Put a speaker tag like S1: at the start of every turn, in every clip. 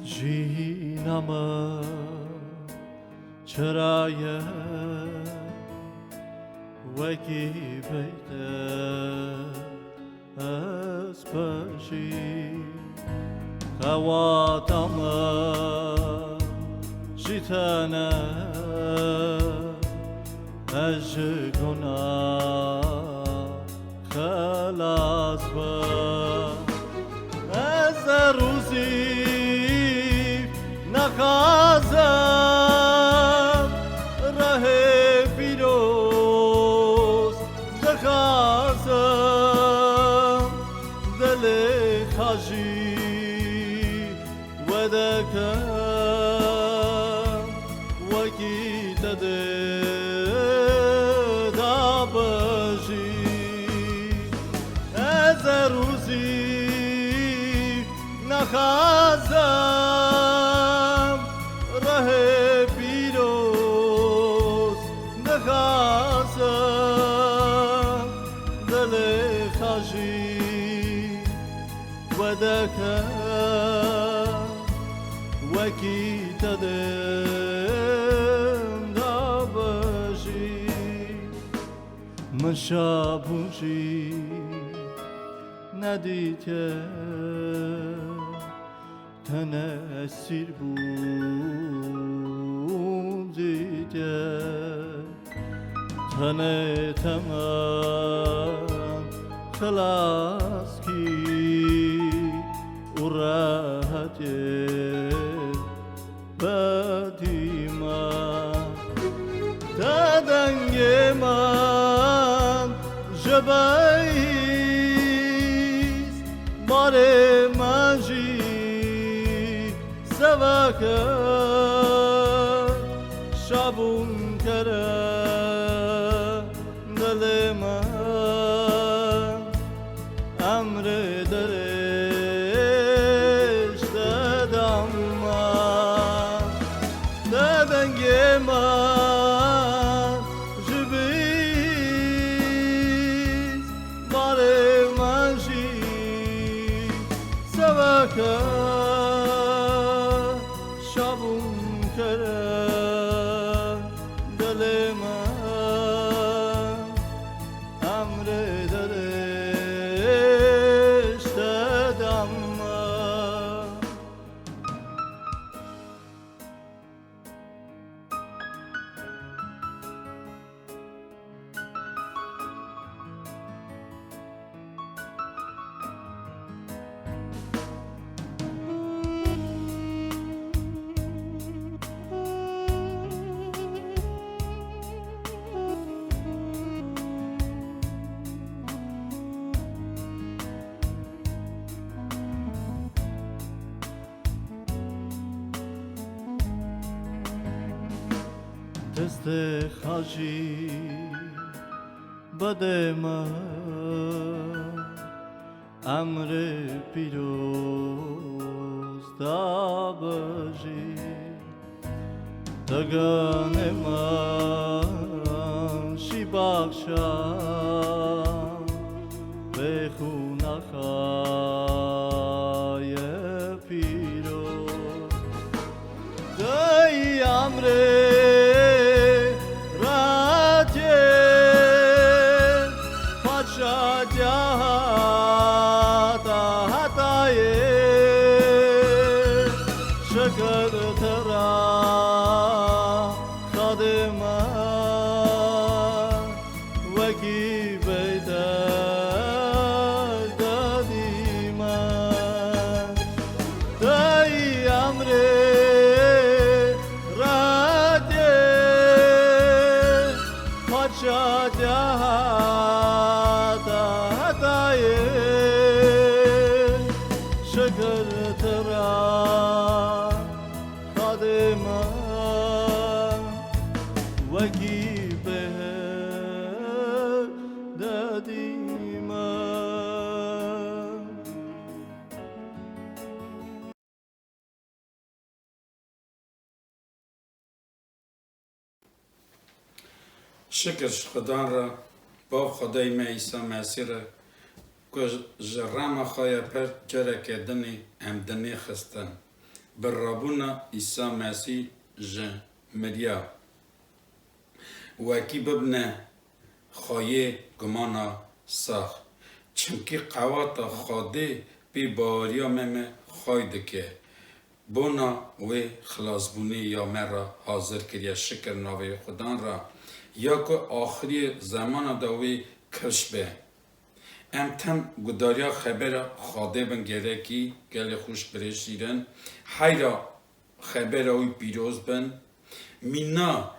S1: جینم چرایه وکی بیده از پشی خواتم جیتنه از گناه خلاص با از روزی نخواستم راه پیروز نخواستم دل خاجی و دکم وکی دده دابجی از روزی نخواستم راه پیروز نخواستم دل خاجی و دکم وکی ددم دابجی مشابوجی ندیده تن اسیر بود دیده تن تمام خلاص کی او راحت بدی من دادنگ من جباییست بار منجی سواکه شبون کرده دل من امر درش دادم من دادنگ من جبیز بار منجی سواکه دست خاجی بده من امر پیروز دابجی دگان من شی بخشم به خونخای پیروز دای امر
S2: شکرش خدا را با خدای ما عیسی مسیح را که جرام خواهی پر چرا که دنی هم دنی خستن برابونا عیسی مسیح جه مریا وکی ببنه خواهی گمانا ساخ چمکی قوات خاده بی باریا ممه خواهی دکه بونا و خلاصبونی یا مرا حاضر کریا شکر ناوی خدان را یا که آخری زمان داوی کش به ام تم گداریا خبر خاده بن گرکی گل خوش برشیرن حیرا خبر اوی پیروز بن مینا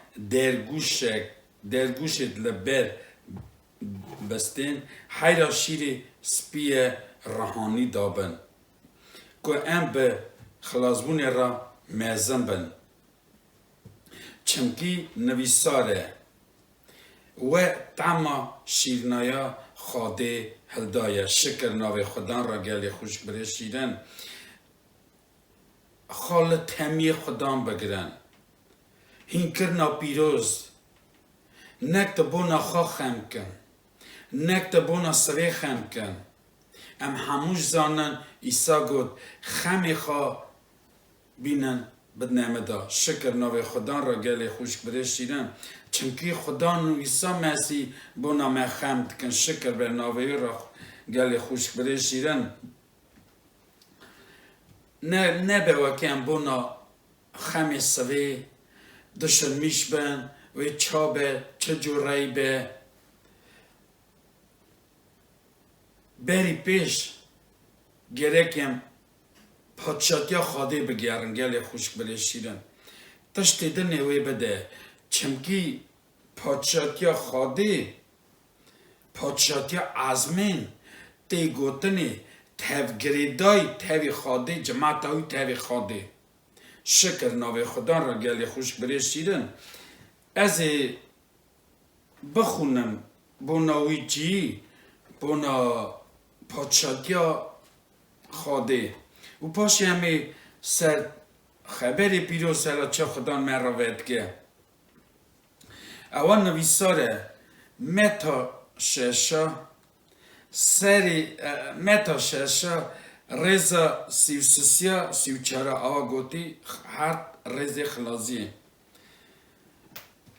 S2: درگوشت لبر بستین حیرا شیری سپیه رهانی دابن که ام به خلاصبون را مزن بن چمکی نویساره و تما شیرنایا خاده هلدایا شکر ناوی خدان را گلی خوش برشیدن خال تمی خدان بگرن هین کرنا پیروز نکت بونا خواه خم کن نکت بونا سوی خم کن ام هموش زانن ایسا گود خمی خواه بینن بدنامه دا شکر ناوی خدان را گلی خوش برشیدن چونکی خدا و عیسی مسیح بونا ما خمد کن شکر بر ناوی را گلی خوش برشیدن نه به وکیم بونا خمی سوی دشن میش بن و چابه چه جوری به بری پیش گرکیم پادشاتیا خاده بگیرن گلی خوش برشیدن تشتی دنوی بده چمکی پادشاتیا خاده پادشاتیا ازمین تی گوتنی تفگریدای تاوی خاده جماعت های تاوی خاده شکر ناوی خدا را گلی خوش برشیدن از بخونم بوناوی جی بونا پادشاتیا خاده و پاشی همی سر خبری پیروز سر چه خدا مروید که اول نویساره متا ششا سری متا ششا رزا سیوسسیا سیوچارا آوا گوتی هر رز خلازیه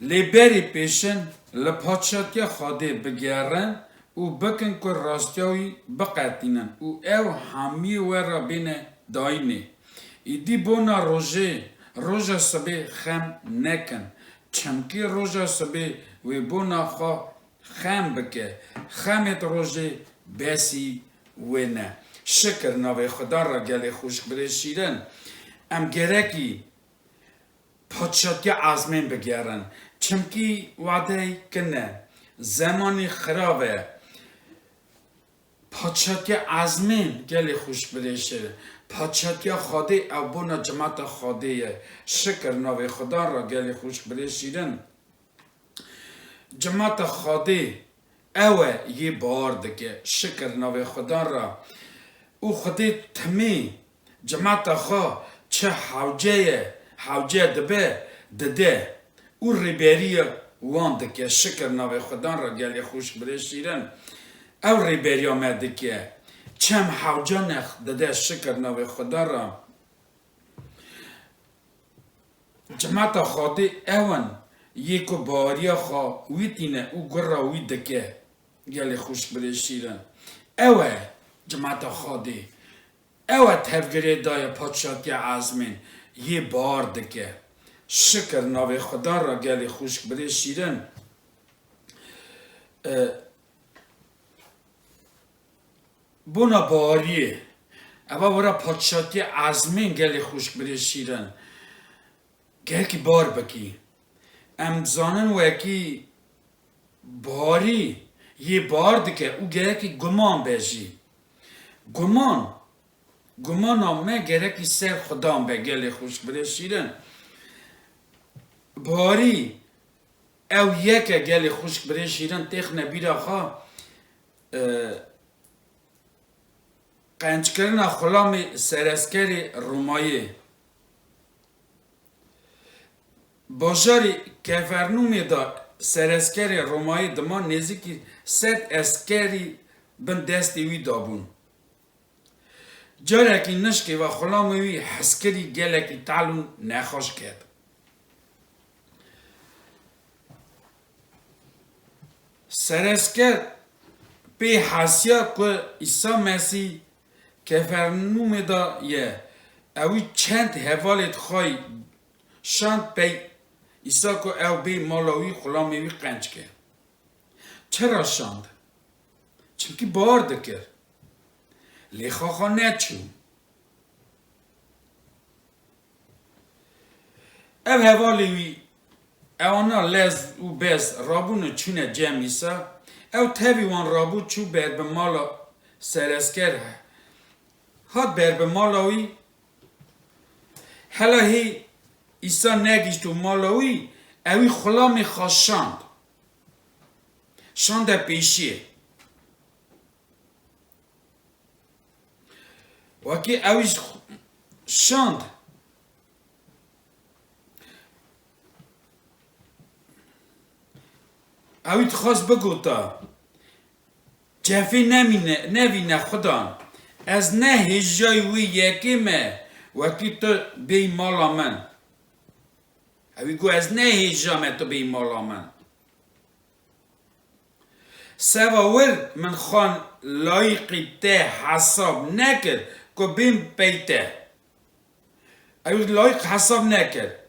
S2: لیبری پیشن لپاچاتیا خاده بگیرن و بکن که راستیاوی بقاتینن و او همی و را بینه داینه ایدی بونا روژه سبه خم نکن چمکی روژه سبه و بونا خواه خم بکه خمت روژه بسی و نه شکر ناوی خدا را گلی خوش برشیدن ام گرکی پادشاتی ازمین بگیرن چمکی وعده کنه زمانی خرابه پادشاتی ازمین گلی خوش برشه پادشاتی خاده او بونا جماعت خاده شکر ناوی خدا را گلی خوش برشیدن جماعت خاده اوه یه بار دکه شکر ناوی خدا را او خاده تمی جماعت خواه چه حوجه دده او ریبری وان دکه شکر ناوی خدا را گلی خوش برشیدن او ریبری آمد دکه چم حوجه نخ دده شکر ناوی خدا را جماعت خاده اون یکو باریا خواه ویتینه او گره وی دکه گلی خوش برشیدن اوه جماعت خاده اوه تفگیری دای پادشاتی ازمین یه بار دکه شکر ناوی خدا را گلی خوش برشیدن بونا باریه اوه برا پادشاتی ازمین گلی خوش برشیدن گل کی بار بکی امزانن وکی باری یه بار دکه او گره کی گمان بجی گمان آمه گره کی سر خدام به گلی خوش برشیدن باری او یک گلی خوش برشیدن تیخ نبیره خواه قنچ کردن خلام سرسکری رومایی باجاری کفرنومی دا سرسکری رومایی دما نزدیکی 100 اسکری بن دستی وی دابون جارکی نشکی و خلامی حسکری گلکی تعلون نخوش کرد. سرسکر به حسیات که عیسی مسیح کفرنوم دا یه اوی چند حوالت خواهی شاند به عیسی که او به مالاوی خلامی قنج کرد. چرا شاند؟ چونکه بار دکر لیخاخا نچو او حوالی اونا لز و بز رابون چونه جمعیسا او تاوی وان رابو چو بر به مالا سرسکر هاد بر به مالاوی حالا هی ایسا نگیشت و مالاوی اوی خلامی خاشاند شانده پیشیه وکی اویش شاند اویت خواست بگو تا جفی نمینه خدا از نه هجای وی یکیمه وکی تو بی مالا من اوی گو از نه هجامه تو بی مالا من سواور من خان لایقی ته حساب نکرد که بیم بیته اوی لایق حساب نکرد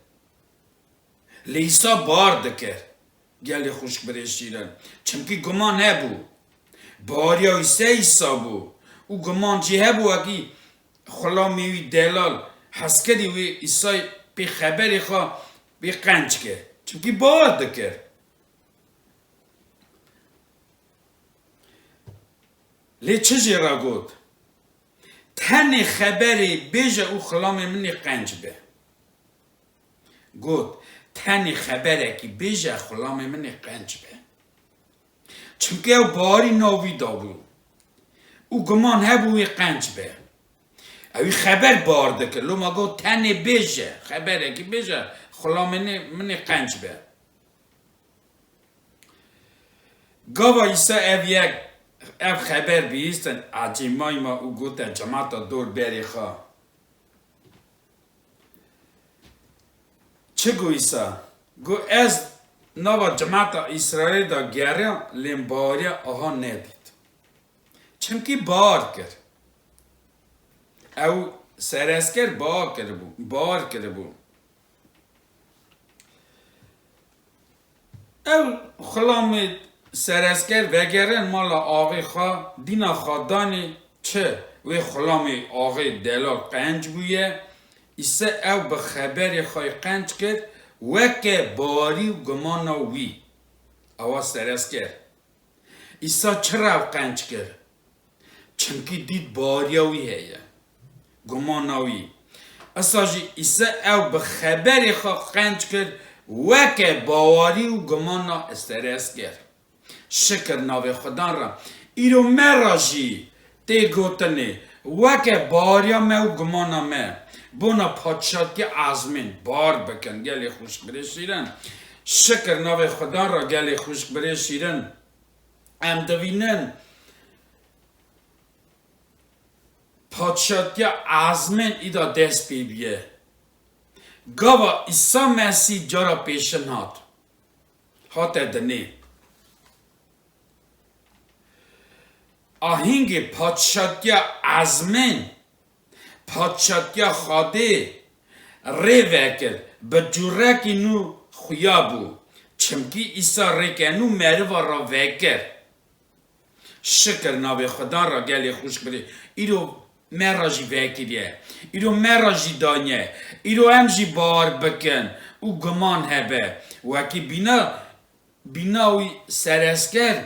S2: لیسا بار دکر گلی خوشک بره شیرن چمکی گمان هبو باریا سه ایسا بو او گمان چی هبو اکی خلا میوی دلال حس کردی وی ایسای بی خبری خواه بی قنج که چمکی بار دکر لی چجی را گود تن خبری بیجه او خلا منی قنج به گود تنی خبره که بیجه خلام من قنج به چونکه او باری ناوی دابو او گمان هبوی قنج به اوی خبر بارده که لو ما گو تنی بیجه خبره که بیجه خلام من قنج به گاوا ایسا او خبر بیستن عجیمای ما او گوته جماعت دور بری خواه چه گو ایسا؟ گو از نوا جماعت اسرائیل دا گرم لیم باریا آها ندید چمکی بار کرد او سرسکر بار کرده بو او خلام سرسکر وگرن مالا آقای خواه دینا خادانی چه وی خلام آقای دلال قنج بویه ایسا او به خبری خواهی قنج کرد وکه باری و گماناوی او سرس کرد ایسا چرا قنج کرد چونکی دید باریاوی هیه گماناوی اساجی ایسا او به خبری خواه قنج کرد وکه باوری و گمانا سرس کرد شکر ناوی خدا را ایرو مراجی تی گوتنی وکه باریا و گمانا مه بونا پادشاد که عزمین بار بکن گلی خوش بره شیرن شکر ناو خدا را گلی خوش بره شیرن ام دوینن پادشاد که عزمین ایدا دست بیبیه گاوا ایسا مسیح جارا پیشن هات دنی آهنگ پادشاد که عزمین پادشاد خاده ری وکر به جورکی نو خویا بو چمکی ایسا ریکنو مروا را وکر شکر ناوی خدا را گلی خوش بری ایرو مراجی وکریه ایرو مراجی دانیه ایرو امجی بار بکن او گمان هبه وکی بیناوی سرسکر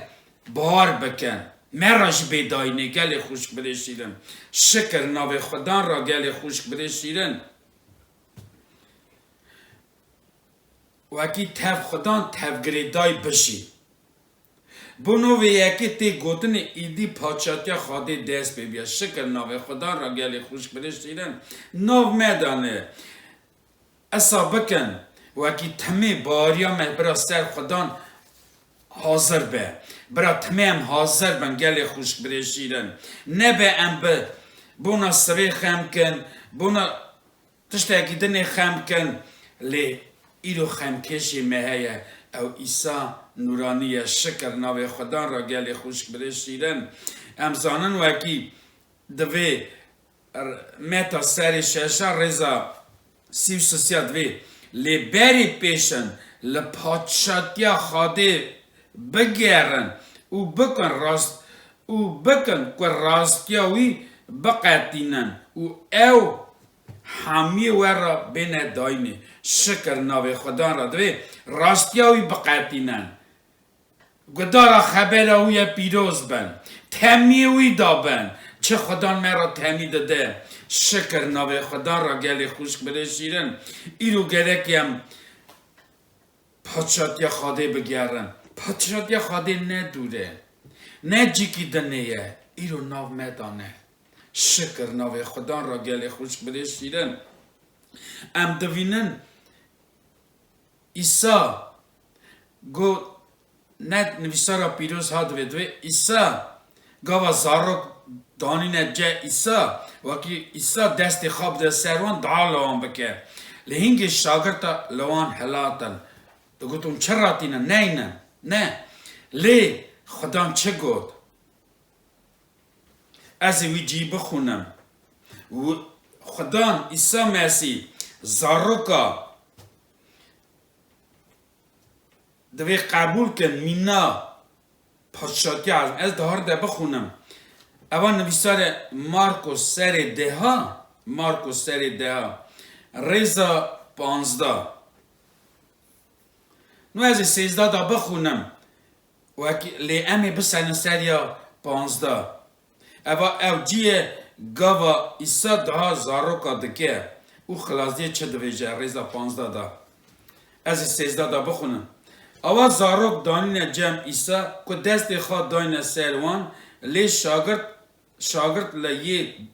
S2: بار بکن مراج بیداینه گلی خوش بده شیرن شکر ناو خدا را گلی خوش بده شیرن وکی تف خدا تف گریدای بشی بونو یکی تی گوتن ایدی پاچاتیا خاده دست ببیا شکر ناو خدا را گلی خوش بده شیرن ناو میدانه اصا بکن وکی تمی باریا برا سر خدا حاضر به برا تمام حاضر بن گلی خوش بره شیرن نه به ام به بونا سري خمكن بونا تشتاكي دني خمكن لي إلو خمكشي مهيا أو إيسا نورانية شكر ناوي خدان را گلی خوش برشیرن ام زانن وکی دوی متا سری ششا رزا سیو سسیا دوی لی بری پیشن لپاچاتیا خاده بگیرن و بکن راست و بکن که راستیاوی بقاتینن و او حامی ورا بین داینه شکر ناوی خدا را دوی راستیاوی بقاتینن گدارا خبر اوی پیروز بن تمیوی دابن چه خدا مرا تمی داده شکر ناوی خدا را گلی خوشک برشیرن ایرو گره کم پادشاهی خاده بگیرن پادشاهی خاده ندوره نه جیکی دنیه ایرو ناو میدانه شکر ناوی خدا را گلی خوشک برشیرن ام دوینن ایسا گو نه نویسارا پیروز ها دوی ایسا گاوا زارک دانی نه جه ایسا وکی ایسا دست خواب ده سروان دعا لوان بکه لهنگ شاگرتا لوان حلاتن تو گوتون چرا تینا نه لی خدام چه گود از وی جی بخونم خدام ایسا مسیح زارکا دوی قبول کن مینا پادشاهی از دهار ده بخونم اول نویسار مارکوس سر ده رزا 15 نو از 13 دا بخونم لی امی بسن سریا 15 او جیه گاوا ایسا ده زاروکا دکه او خلاصیه چه دویجه رزا 15 دا از 13 دا بخونم اوا زاروک دانین جمع ایسا که دست خواه داین سروان لی شاگرد لی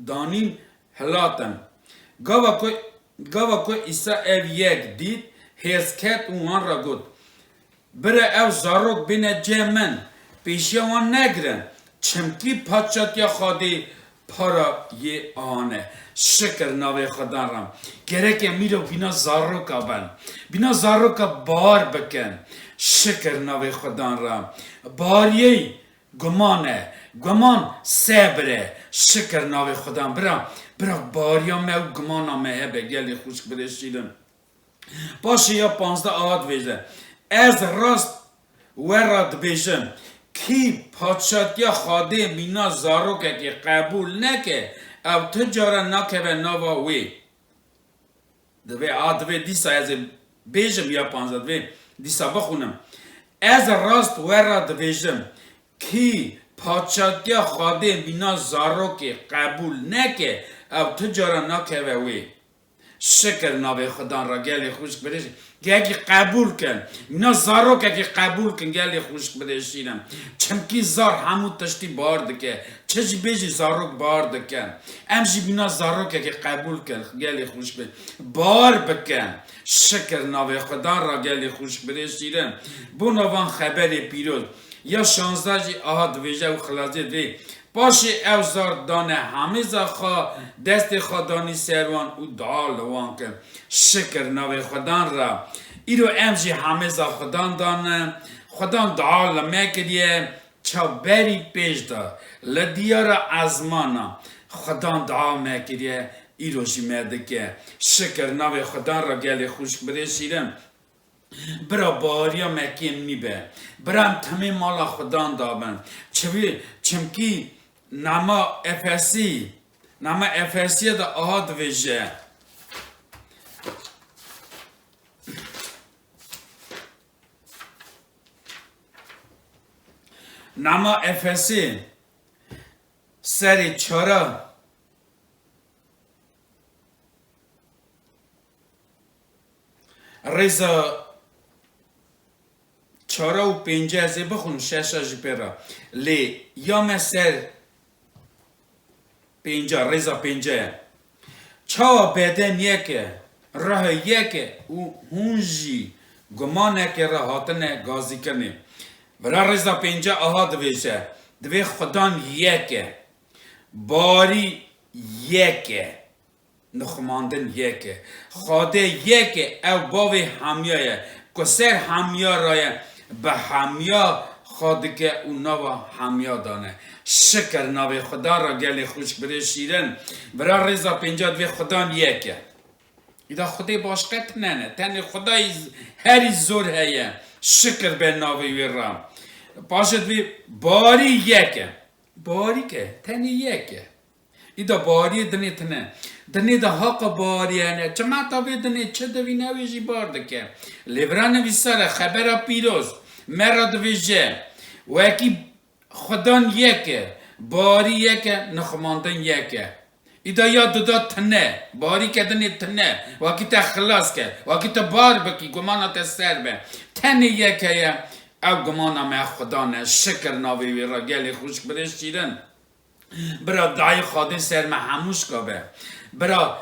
S2: دانین حلاتن گاوا که ایسا او یک دید هیز کت اون را گود بره او زاروک بین جمع من پیشی وان نگرن چمکی پادشاهی خواهی پارا یه آنه شکر ناوی خدا رام گره که میرو بینا زاروکا بن بینا زاروکا بار بکن شکر ناوی خدا رام باریه گمان صبره شکر ناوی خدا برا باریا مو گمانا مه بگلی خوشک برشیدم باشه یا 15 آد ویزه از راست ورد بیشم کی پادشاهی خواده مینا زاروکه که قبول نکه او تجاره نکه و نوا وی دوی آدوی دیسا از بیشم یا 15 دوی دیسا بخونم از راست ورد بیشم کی پادشاهی خواده مینا زاروکه قبول نکه او تجاره نکه و وی شکر ناوی خدا را گلی خوشک برشید گلی قبول کن اینا زارو که قبول کن گلی خوشک برشیدم چمکی زار همون تشتی بار دکه چجی بیجی زارو بار دکن امجی بینا زارو که قبول کن گلی خوشک برشید بار بکن شکر ناوی خدا را گلی خوشک برشیدم بو نوان خبر پیروز یا 16 جی آهاد ویجه و خلاصه دوی باشه اوزار دانه همیزا خواه دست خدانی سروان او دعا لوان کن شکر نوی خدان را ایرو امجی همیزا خدان دانه خدان دعا لمه کریه چا بری پیش دا لدیار ازمانا خدان دعا مه کریه ایرو جی مده که شکر نوی خدان را گلی خوش برشیرم برا باریا مکین میبه برام تمام مالا خدان دابن چمکی نما افسی دا آهاد ویجه نما افسی سری 4 رزا 4 و 5 از بخون 6 جپرا لی یا مسر 5 رزا 5 چاو بدن یکه راه یکه و هونجی گمانه که راحتنه گازی کنه برا رزا 5 آها دویشه دوی خدان یکه باری یکه نخماندن یکه خاده یکه او باوی همیایه که سر همیا رایه به همیا خاده که اونا و همیا دانه شکر ناوی خدا را گلی خوش بره شیرن برا رضا پنجاد وی خدا یکه ایدا خدای باشقت نه تن خدای هری زور هیه شکر به ناوی وی رام پاشد وی باری یکه باری که تن یکه ایدا باری دنی تنه دنی دا حق باری هنه چما تا وی دنی چه دوی نویجی بارده که لیبران وی سر خبر پیروز مرد ویجه و اکی خدان یکه باری یکه نخماندن یکه ایدا یاد دا تنه باری که دنی تنه واکی تا خلاص که واکی تا بار بکی گمانا تا سر به تنه یکه یا او گمانا ما خدا نه شکر ناوی وی را گلی خوش برش چیرن برا دای خاده سر ما هموش که به برا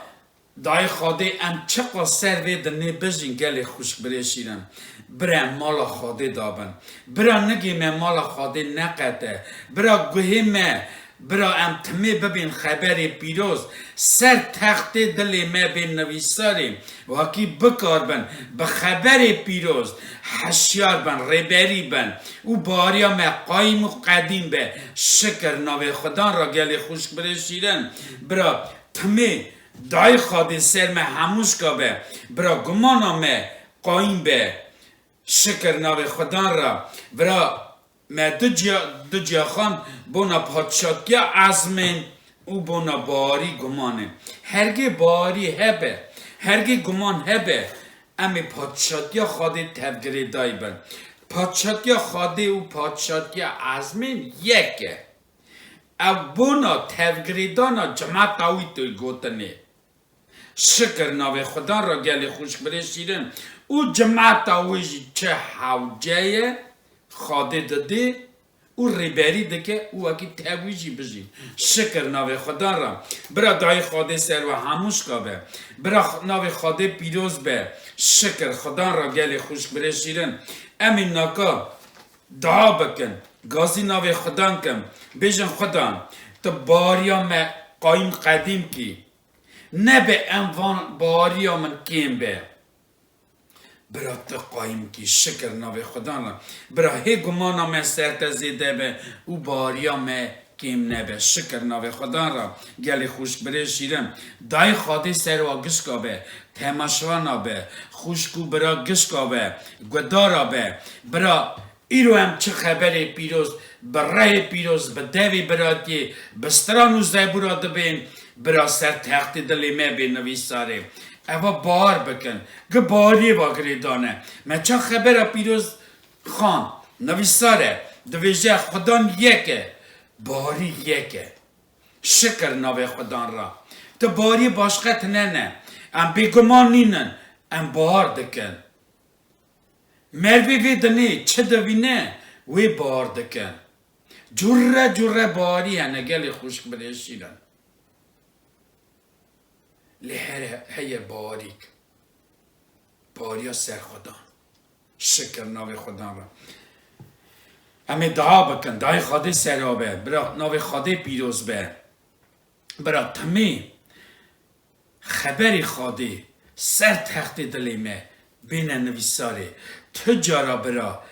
S2: دای خاده ام چقا سر وی دنی بجین گلی خوش برش چیرن برا مال خاده دابن برا نگی من مال خاده نقده برا گوهی من برا ام تمی ببین خبر پیروز سر تخت دل ما بین نویساریم واکی بکار بن به خبر پیروز حشیار بن ریبری بن او باریا ما قایم و قدیم به شکر ناوی خدا را گلی خوش برشیرن برا تمی دای خاده سر ما هموش که به برا گمانا ما قایم به شکر ناوی خدا را برا ما دو جاخان بونا پادشاهی عزمین او بونا باری گمانه هرگی باری هبه هرگی گمان هبه امی پادشاهی خواده تفگری دای بن پادشاهی خواده او پادشاهی عزمین یکه او بونا تفگری دانا جماعت آوی توی گوتنه شکر ناوی خدا را گلی خوش برشیرن او جماعت آویجی چه حوجه خاده داده او ریبری دکه او اکی تاویجی بجی شکر ناوی خدا را برا دای خاده سر و هموش که به برا ناوی خاده پیروز به شکر خدا را گلی خوش برشیرن امین ناکا دعا بکن گازی ناوی خدا کن بیشن خدا تو باریا من قایم قدیم کی نه به انوان باریا من کیم به برا تو قایم کی شکر ناوی خدا را برا هی گمانا من سرتزیده به او باریا من کیم نبه شکر ناوی خدا را گلی خوش بره شیرم دای خاده سر و گشکا به تماشوانا به خوشکو برا گشکا به گدارا به برا ایرو هم چه خبر پیروز برای پیروز به دوی براتی بسترانو زیبورا دبین برا سر تخت دلی می بی نویساره اوا بار بکن گباری باگری دانه من چه خبر پیروز خان نویساره دویجه خدان یکه باری یکه شکر ناوی خدان را تو باری باشقت نه ام بیگمان نینن ام بار دکن مروی وی دنی چه دوینه وی بار دکن جره باری هنه گلی خوشک بریشیرن لحره هی باریک باریا سر خدا شکر ناوی خدا را امی دعا بکن دعای خاده سرابه برا ناوی خاده پیروز به برا تمی خبری خاده سر تخت دلیمه بین نویساره تجارا برا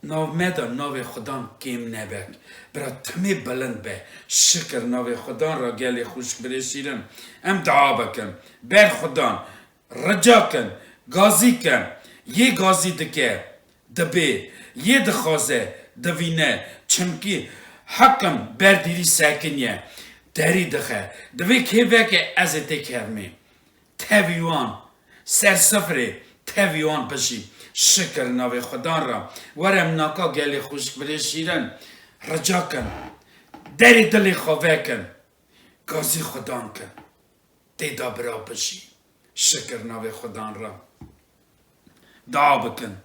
S2: ناو مدا ناوی خدا کم نبک برا تمی بلند به شکر ناوی خدا را گلی خوش برسیرم ام دعا بکن بر خدا رجا کن گازی کن یه گازی دکه دبی یه دخوازه دوینه چمکی حکم بردیری ساکنیه دری دخه دوی که وکه از تکرمی تاویوان سرسفره تاویوان بشی شکر ناوی خدا را ورم ناکا گلی خوش برشیرن رجا کن دری دلی خواه کن گازی خدا کن دیدا برا بشی شکر ناوی خدا را دعا بکن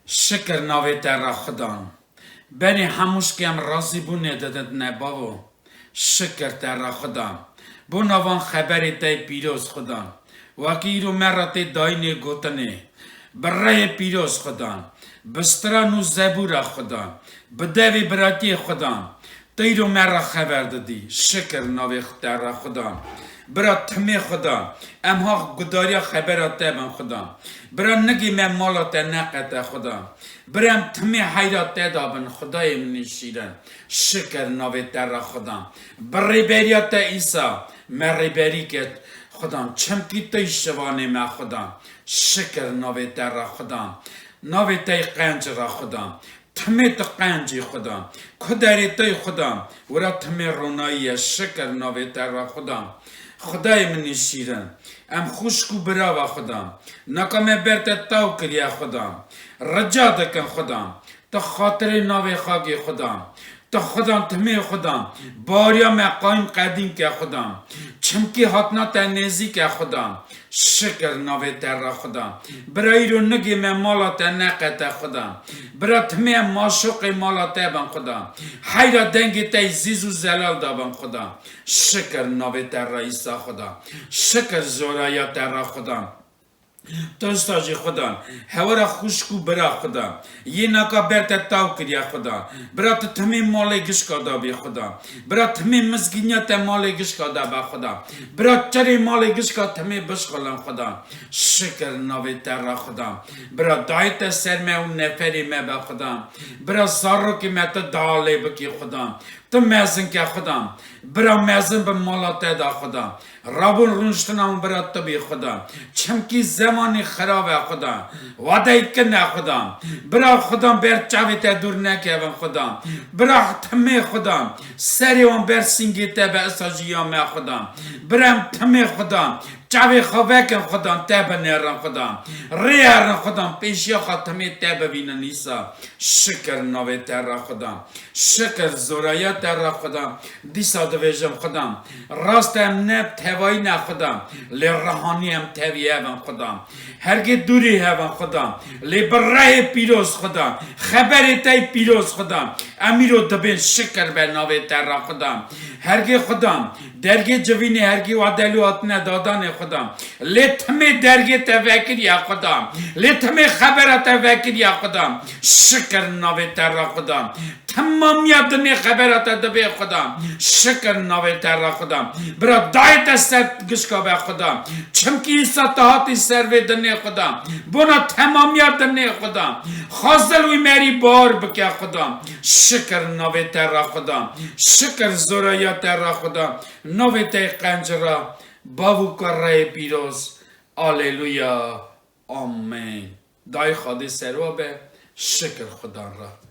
S2: شکر ناوی تر خدا بنی هموش که هم رازی بونه دادت نباو شکر تر خدا بو نوان خبری تای پیروز خدا واکی رو مرات داینه گوتنه برای پیروز خدا بسترانو زبور خدا بدوی براتی خدا تیرو مرا خبر دادی شکر ناوی در خدا برا تمی خدا امها گداریا خبرات تبن خدا برا نگی من مالات نقت خدا برام تمی حیرات دابن خدای منی شیرن شکر ناوی در خدا بری بریات ایسا مری بری کت خدا چمکی تی شوانه ما خدا شکر ناوی در خدا ناوی تی قنج را خدا تمی تو قنجی خدا کدری تی خدا ورا تمی رونایی شکر ناوی در خدا خدای منی شیرن ام خوشکو براوا خدا نکامه برت تاو کریا خدا رجا دکن خدا تو خاطر ناوی خاگی خدا تو خدا تمی خدا باریا میں قائم قدیم کیا خدا چمکی حتنا تنیزی کیا خدا شکر ناوی تر خدا برای رو نگی میں مالا تنقت خدا برای تمی ماشوق مالا تبن خدا حیرا دنگی تی زیزو زلال دابن خدا شکر ناوی تر ایسا خدا شکر زورaya تر خدا دوستاجی خدا هورا خوشکو برا خدا یه نکا برت تاو کریا خدا برات تمی مالی گش کادا بی خدا برات تمی مزگینیت مالی گش کادا با خدا برات چری مالی گش کادا تمی بشغلن خدا شکر ناوی تر خدا برات دایت سر میں اون نفری میں با خدا برات زارو کی میں تو دالی بکی خدا تو میزن که خدا برا میزن به مالات دا خدا رابون رونشتنام برا تبی خدا چمکی زمانی خرابه خدا وعده کنه خدا برا خدا بر چاویت دور نکه خدا برا تمی خدا سری اون بر سینگیت به اساجیام خدا برام تمی خدا چاوی خوابه کن خدا تب نیرن خدا ریارن خدا پیشی خاتمی تب بینن نیسا شکر نوی تر خدا شکر زورaya تر خدا دیسا دویجم خدا راست هم نب توایی نه خدا لی رحانی هم توی هم خدا هرگی دوری هم خدا لی برای پیروز خدا خبری تای پیروز خدا امیرو دبین شکر به نوی تر خدا هرگی خدا درگی جوینی هرگی وعدلوات ندادن خدا لتمی درگی توکر یا خدا لتمی خبرات توکر یا خدا شکر نوی تر خدا تمامیت نه خبرات دبی خدا شکر نوی تر خدا برا دایت است گشکا به خدا چمکی سطحاتی سروی دنه خدا بنا تمامیت نه خدا خازل وی میری بار بکیا خدا شکر نوی تر خدا شکر زورaya تر خدا نوی تی قنجرا باو کرای پیروز آلیلویا آمین دای خادی سروا به شکر خدا را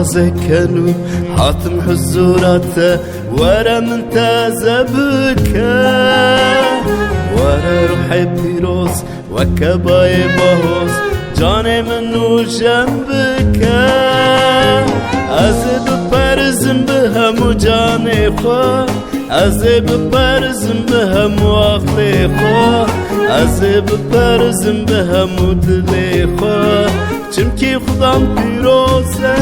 S1: زكنو حاتم حزوراته ورا من تزبك ورا روحي بيروس وكباي باهوس جاني منو جنبك ازب برزم بهم جاني خو ازب برزم بهم واخلي خو ازب برزم بهم دلي خو چمکی خودم پیروزه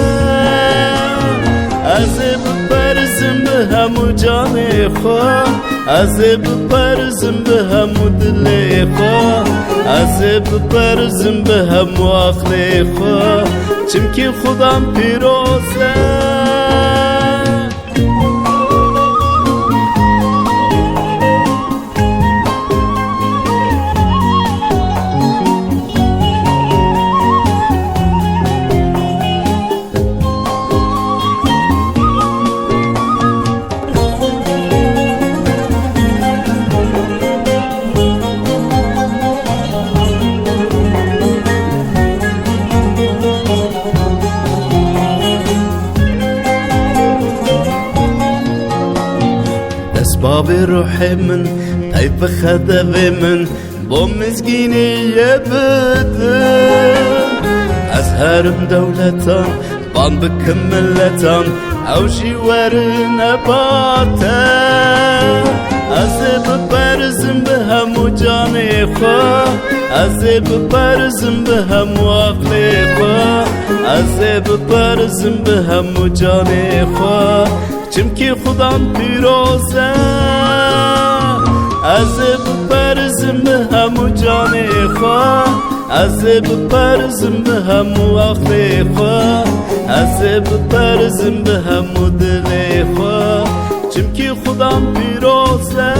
S1: از بپرزم به همو جان خوا از بپرزم به همو دل خوا از بپرزم به همو عقل خوا چمکی خودم پیروزه باب روحي من طيب خدبي من بوم مسكيني يبدن أزهرم دولتان بان بكملتان أو جوارن أباتا أزب برزم بهم جاني خوا أزب برزم بهم عقلي خوا أزب برزم بهم جاني خوا چمکی خودم پیروزه از بپرزم به همو جان خواه از بپرزم به همو عقل خواه از بپرزم به همو دل خواه چمکی خودم پیروزه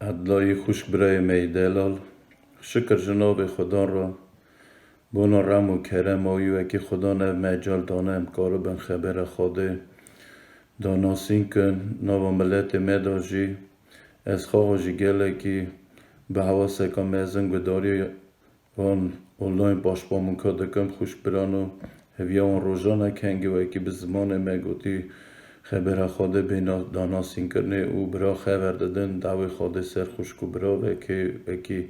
S3: عدلای خوش برای میدلال شکر جناب خدا را بونا رم و کرم آیو که خدا نه مجال دانه امکارو بن خبر خوده داناسین کن نو ملت مداجی از خواهجی گله که به حواسه که میزن گداری وان اونلاین باش با من که دکم خوش برانو هویان روزانه کنگی و که به زمان مگوتی خبر خواده بینا داناسین کرنه او برا خبر دادن دعوی خواده سر خوشکو برا و که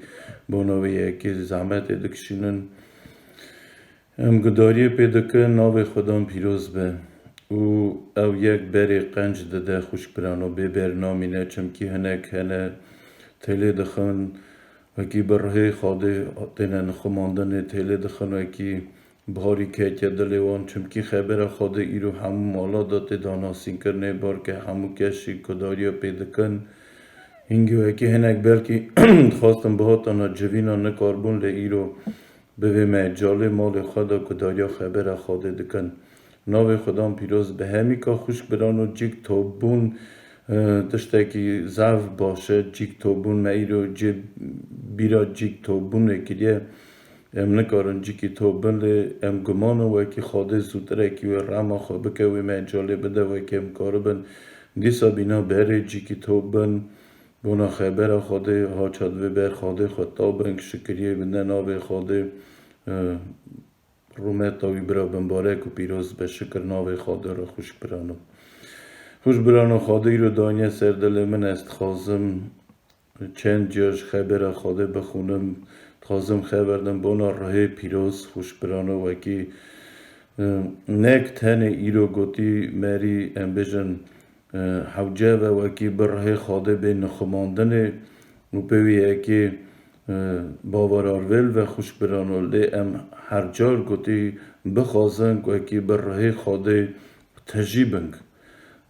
S3: بانوی که زحمت دکشینن ام گداری پیدا کن ناو خودم پیروز به او یک بری قنج داده خوش برانو به برنامینه چمکی هنه تلی دخن و که برای خواده دینن خماندن تلی دخن و که باری که دلیوان چمکی خبر خواده ایرو همو مالا داده داناسین کرنه بار که همو کشی کداری پیدا کن اینگه که هنک بلکه خواستم بهاتانا جوینا نکاربون لی ایرو به مجال مال خدا کداری خبر خواده دکن ناو خدا پیروز به همی که خوش برانو جیک توبون دشتکی زف باشه جیک توبون ما ایرو بیرا جیک توبونه که ام نکارن جیکی توبن لی ام گمانو و که خواده زودره که و رما خواه بکه و مجاله بده و که ام کاربن دیسا بینا بره جیکی توبن بونا خبر خواده ها چاد و بر خواده خطابن شکریه بنده ناو خواده رومت تاوی برا بمبارک و پیروز به شکر ناو خواده را خوش برانو خواده ای رو دانیه سردل من است خوازم چند جاش خبر خواده بخونم خوازم خبردم بونا راه پیروز خوش برانو و که نک تن ای رو گوتی مری ام بجن حوجه و که بره خواده به نخماندن و پیویه که باورارول و خوش برانو لی ام هر جار گوتی بخوازنگ و اکی بر راه خاده تجیبنگ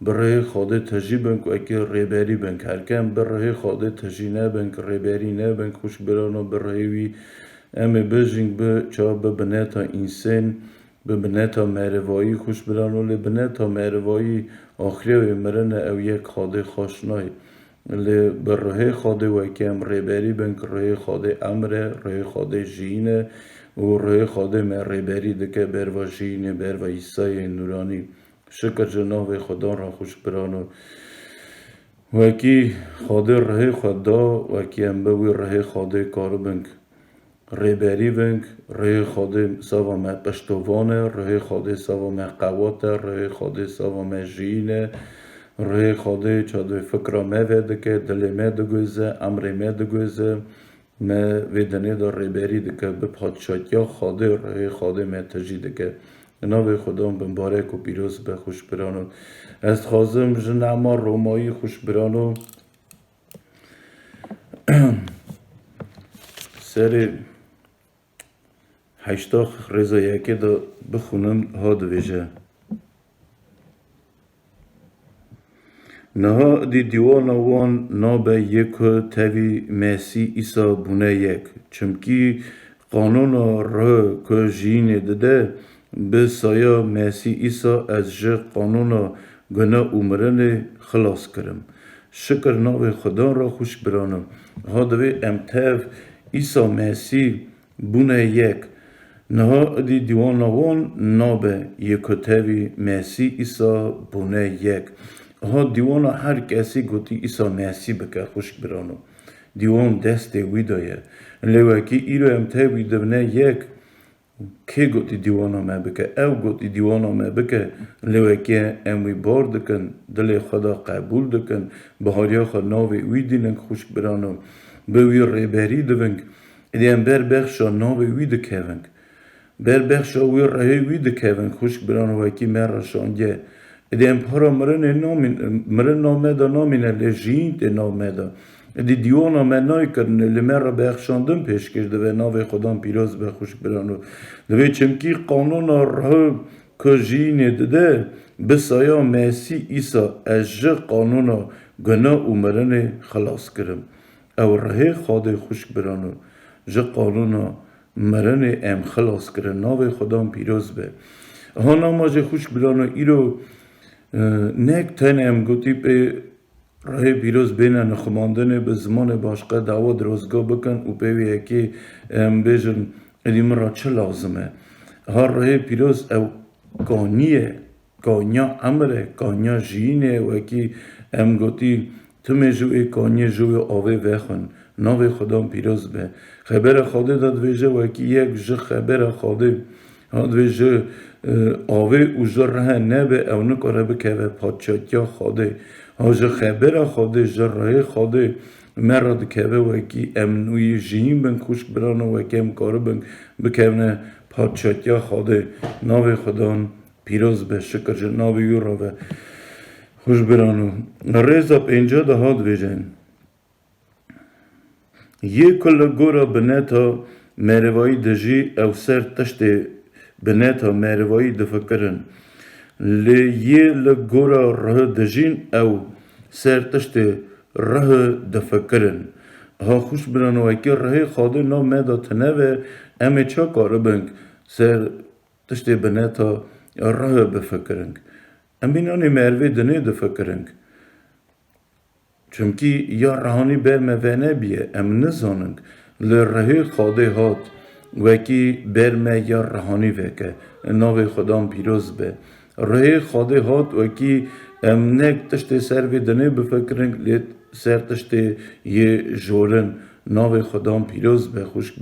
S3: برای خاده تجیبنگ و اکی ریبری بنگ هر کم برای خاده تجی نبنگ ریبری نبنگ خوش برانو برای وی ام بجنگ به چا به بنیتا انسان به بنیتا مروایی خوش برانو لی بنیتا مروایی آخری و مرن او یک خاده خوشنای لی بر راه خاده و کم ریبری بنگ راه خاده امره راه خاده جینه و راه خاده من ریبری دکه بروا جینه بروا عیسی نورانی شکر جناب خدا را خوش برانو و کی خاده راه خدا و کی ام بوی راه خاده کارو بنگ ریبری بنگ راه خاده سوا ما پشتوانه راه خاده سوا ما قواته راه خاده سوا ما جینه راه خاده چادوی فکر ما ویده که دل ما دگوزه امر ما دگوزه ما ویدنه دا ریبری دکه به پادشاهی خاده راه خاده ما تجیده که نام خدا مبارک و پیروز به خوش برانو از خازم جنما رومایی خوش برانو سر 80 رضا یکی دا بخونم ها دویجه نها دی دیوان وان نابه یک تاوی میسی ایسا بونه یک چمکی قانون راه که جینه دده به سایه میسی ایسا از جه قانون گناه عمرن خلاص کرم شکر ناو خدا را خوش برانم ها دوی امتاو ایسا میسی بونه یک نها دی دیوان وان نابه یک تاوی میسی ایسا بونه یک ها دیوان هر کسی گوتی ایسا میسی بکه خوش برانو دیوان دست وی دایه لیوکی ایرو امتاو وی دونه یک که گوتی دیوانا ما بکه او گوتی دیوانا ما بکه لیوکی اموی بار دکن دل خدا قبول دکن بهاریا خود ناوی وی دینن خوش برانو بوی ریبری دوینگ ادیم بر بخشا ناوی وی دکهونگ بر بخشا وی رهی وی دکهونگ خوش برانو وکی مرا شانگه ادیم پارا مرن نامه دا نامینه لجین ده نامه دا دی دیوانا من نای کرنه لمر را بخشاندن پیش کرده و ناو خودم پیروز به خوش برانو دوی چمکی قانون راه که جینه دده بسایا میسی ایسا از جه قانون گناه عمرن خلاص کرم او راه خواده خوش برانو جه قانون مرن ام خلاص کرن ناو خودم پیروز به ها ناما جه خوش برانو ایرو نک تن ام گوتی به راه پیروز بینه نخماندنه به زمان باشقه دعوت روزگاه بکن و پیویه که بیجن ادیم را چه لازمه ها راه پیروز او گانیه گانیا امره گانیا جینه و که ام گوتی تمه جوی گانیه جوی آوه وخن ناوی خدا پیروز به خبر خاده داد ویجه و که یک جه خبر خاده هاد ویجه آوه او جه ره نبه او نکاره بکه و پادشاهی خاده هاجه خبر خاده جه راه خاده مراد کهوه و اکی امنوی جین بن خوش برانو و اکی امکاره بن بکهونه پادشاهی خاده ناوی خدان پیروز به شکر جه ناوی یو را و خوش برانو ریزا پینجا ده هاد ویجن یه کل گورا بنیتا مروایی دجی او سر تشت بنیتا مروایی دفکرن لی یه لگورا راه دجین او سر تشت راه دفکرن ها خوش برانو اکی راه خاده نا میدا تنوه امی چا کاره بنگ سر تشت بنیتا راه بفکرنگ امی نانی مروی دنه دفکرنگ چونکی یا رهانی بر موانه بیه ام نزاننگ لی راه خاده هات وکی بر ما یا رهانی وکه ناوی خدام پیروز به راه خاده هات وکی ام نک تشت سر وی دنه بفکرنگ لیت سر تشت یه جولن ناوی خدام پیروز به خوش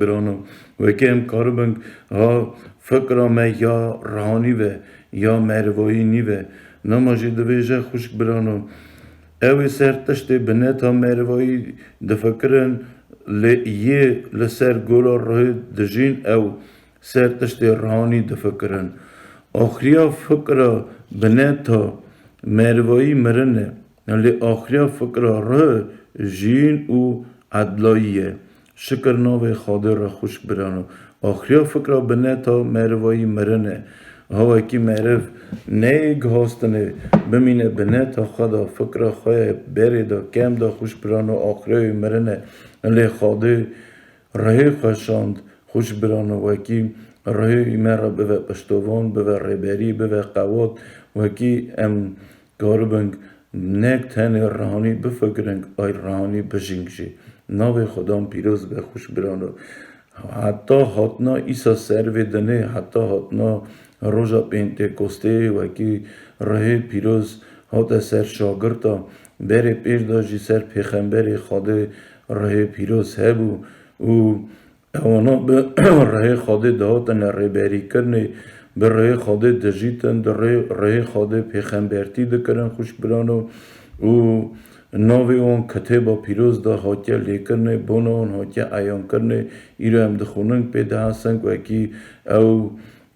S3: برانو وکی ام کاربنگ ها فکر ما یا رهانی و یا مروایی نی و نماجی دویجه خوش برانو اوی سر تشت بنیتا مروایی دفکرن یه لسر گولا راه دجین او سر تشت رهانی دفکرن آخریا فکر بنیتا مروایی مرنه لی آخریا فکر راه جین و عدلاییه شکر ناو خاده را خوش برانو آخریا فکر بنه تا مروایی مرنه هوا کی معرف نیگ هاستنه بمینه بنه تا خدا فکر خواه بری دا کم دا خوش برانو آخریا مرنه لی خاده راه خوشاند خوش برانو وکی راه مرا به پشتوان به ریبری به قوات وکی ام گاربنگ نک تن رهانی بفکرنگ آی رهانی بجنگشی ناو خدام پیروز به خوش برانو حتی هاتنا ایسا سروی دنه حتی هاتنا روژا پینتکوسته وکی راه پیروز هات سر شاگرتا بری پیش داجی سر پیغمبر خاده راه پیروز هبو و اونا به راه خاده دهاتن ریبری کرنه به راه خاده دجیتن در راه خاده پیغمبرتی دکرن خوش برانو و ناوی اون کتابا پیروز دا هاتیا لیکرنه بونا اون هاتیا ایان کرنه ایرو هم دخوننگ پیدا هستنگ وکی او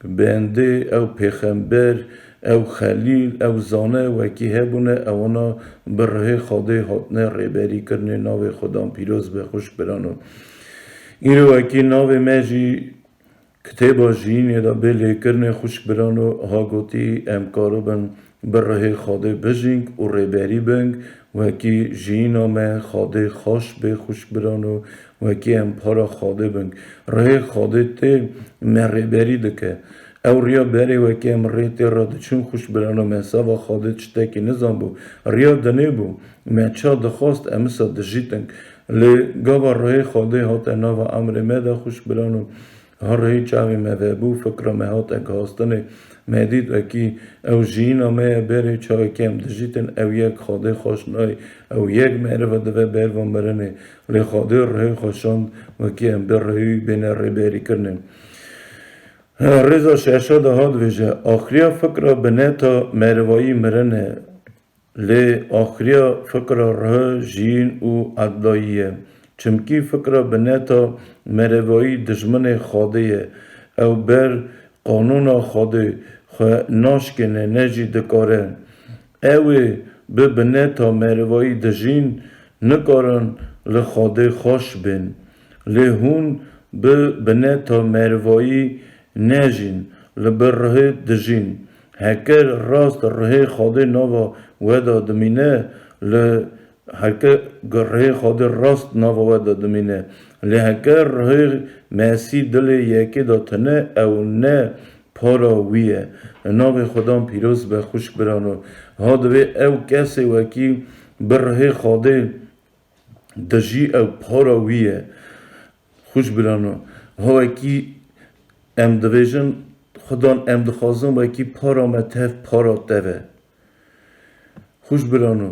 S3: بنده او پیغمبر او خلیل او زانه وکی هبونه اونا بره خاده هاتنه ریبری کرنه ناوی خدام پیروز به خوش برانو ایرو وکی ناوی مجی کتابا جینی دا به لیکرنه خوش برانو ها گوتی امکارو بن بره خاده بجینگ و ریبری بنگ وکی جینا ما خاده خوش به خوش برانو وکی ام پارا خاده بنگ ره خاده ته مریبری دکه او ریا بری وکی ام ریت را چون خوش برانو مسا و خاده چته که نظام بو ریا دنه بو مچا دخواست امسا دجیتنگ لی گاوا ره خاده هات ناوا امر مدا خوش برانو هر رهی چاوی مذهبو فکر مهات اگهاستنه مدید وکی او جینا مه بری چاوی کم دجیتن او یک خاده خوشنای او یک معرفه دوه بر و مرنه لی خاده رهی خوشاند وکی ام بر رهی بین ریبری کرنه رضا شیشه ده هاد ویجه آخریا فکر بنه تا مروایی مرنه لی آخریا فکر ره جین و عدلاییه چمکی فکر بنه تا مروایی دجمن خاده او بر قانون خاده خواه ناشکنه نجی دکاره اوی به بنه تا مروایی دجین نکارن لخاده خوش بین لی هون به بنه تا مروایی نجین لبر ره دجین هکر راست ره خاده نوا ودا دمینه هکر ره خاده راست نوا ودا دمینه لی هکر ره مسی دل یکی داتنه او نه پارا ویه ناو خدام پیروز به خوش برانو ها دوی او کسی وکی بر ره خاده دجی او پارا ویه خوش برانو ها وکی ام دویجن خدان ام دخوازم وکی پارا متف پارا دوه خوش برانو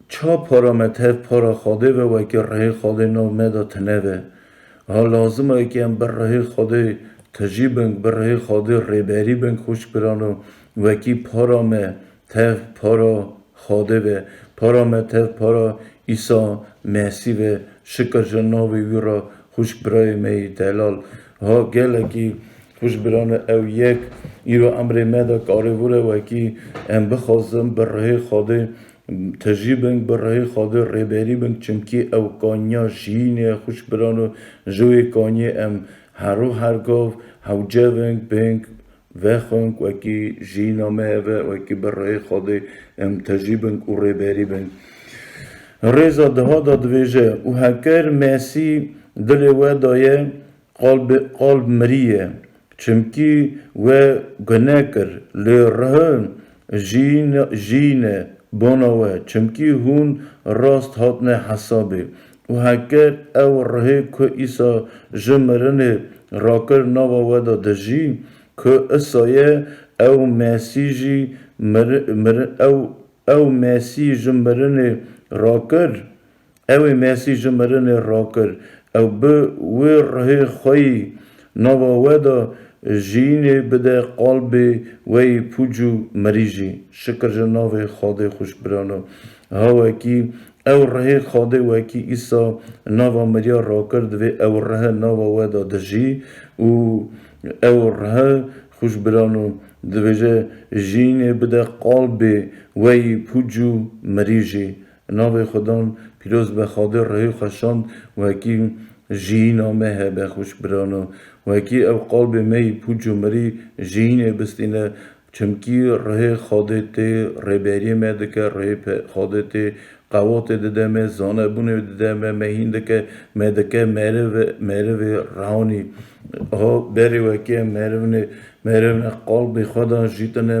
S3: چا پارا متف پارا خاده و وکی ره خاده نو مدا تنوه ها لازم وکی ام بر ره خاده تجیبنگ بر ره خاده ریبری بنگ خوش برانو وکی پارا متف پارا خاده و پارا متف پارا ایسا مسی و شکر جناوی وی را خوش برای می دلال ها گلکی خوش برانو او یک ایرو امر مدا کاره وره وکی ام بخوازم بر ره خاده تجیبنگ بر ره خاده ریبری بنگ چمکی او کانیا جینه خوش برانو جوی کانی ام هرو هرگاو هوجبنگ بنگ وخونگ وکی جینامه وکی بر ره خاده ام تجیبنگ و ریبری بنگ رضا ده داد ویجه و هکر مسی دل و دایه قلب مریه چمکی و گنکر لی ره جین باناوه چمکی هون راست هاتنه حسابه و هکر او ره که ایسا جمرنه راکر نوا ودا دجی که اسایه او مسیجی او مسی جمرنه راکر او مسی جمرنه راکر او به و ره خوی نوا ودا جینه بده قلب وی پوجو مریجی شکر جناو خاده خوش برانو ها وکی او ره خاده وکی ایسا نوا مریا را کرد و او ره نوا ودا دجی و او ره خوش برانو دویجه جینه بده قلب وی پوجو مریجی ناو خودان پیروز به خاطر راه خشاند و کی جی نامه هبه خوش برانو و کی او قلب می پوجو مری جین بستینه چمکی راه خادت ربری مدکه راه خادت قوات ددمه زانه بونه ددمه مهیندکه مدکه مرو رانی ها بری وکی مرو قلب خدا جیتنه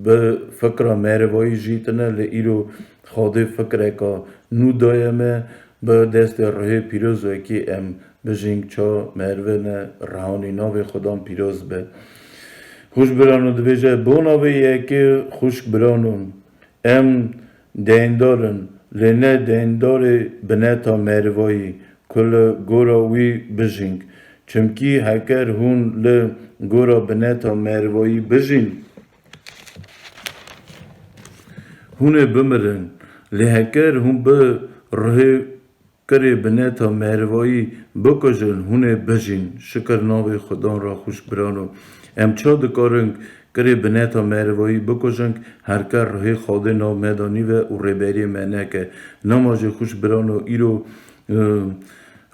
S3: به فکر مروایی جیتنه لیرو خاده فکر که نو دایمه به دست راه پیروز وکی بجینگ چا مروه رهانی ناو خدام پیروز به خوش برانو دویجه بو ناوی یکی خوش برانون دیندارن لینه دیندار بنتا مروایی کل گورا وی بجینگ چمکی هکر هون ل گورا بنتا مروایی بجین هونه بمرن لهکر هون به راه کری بنتا مروایی بکجن هونه بجین شکر ناوی خدان را خوش برانو چا دکارنگ کری بنتا مروایی بکجن هر کر راه خاده ناو میدانی و ریبری منه که نماج خوش برانو ایرو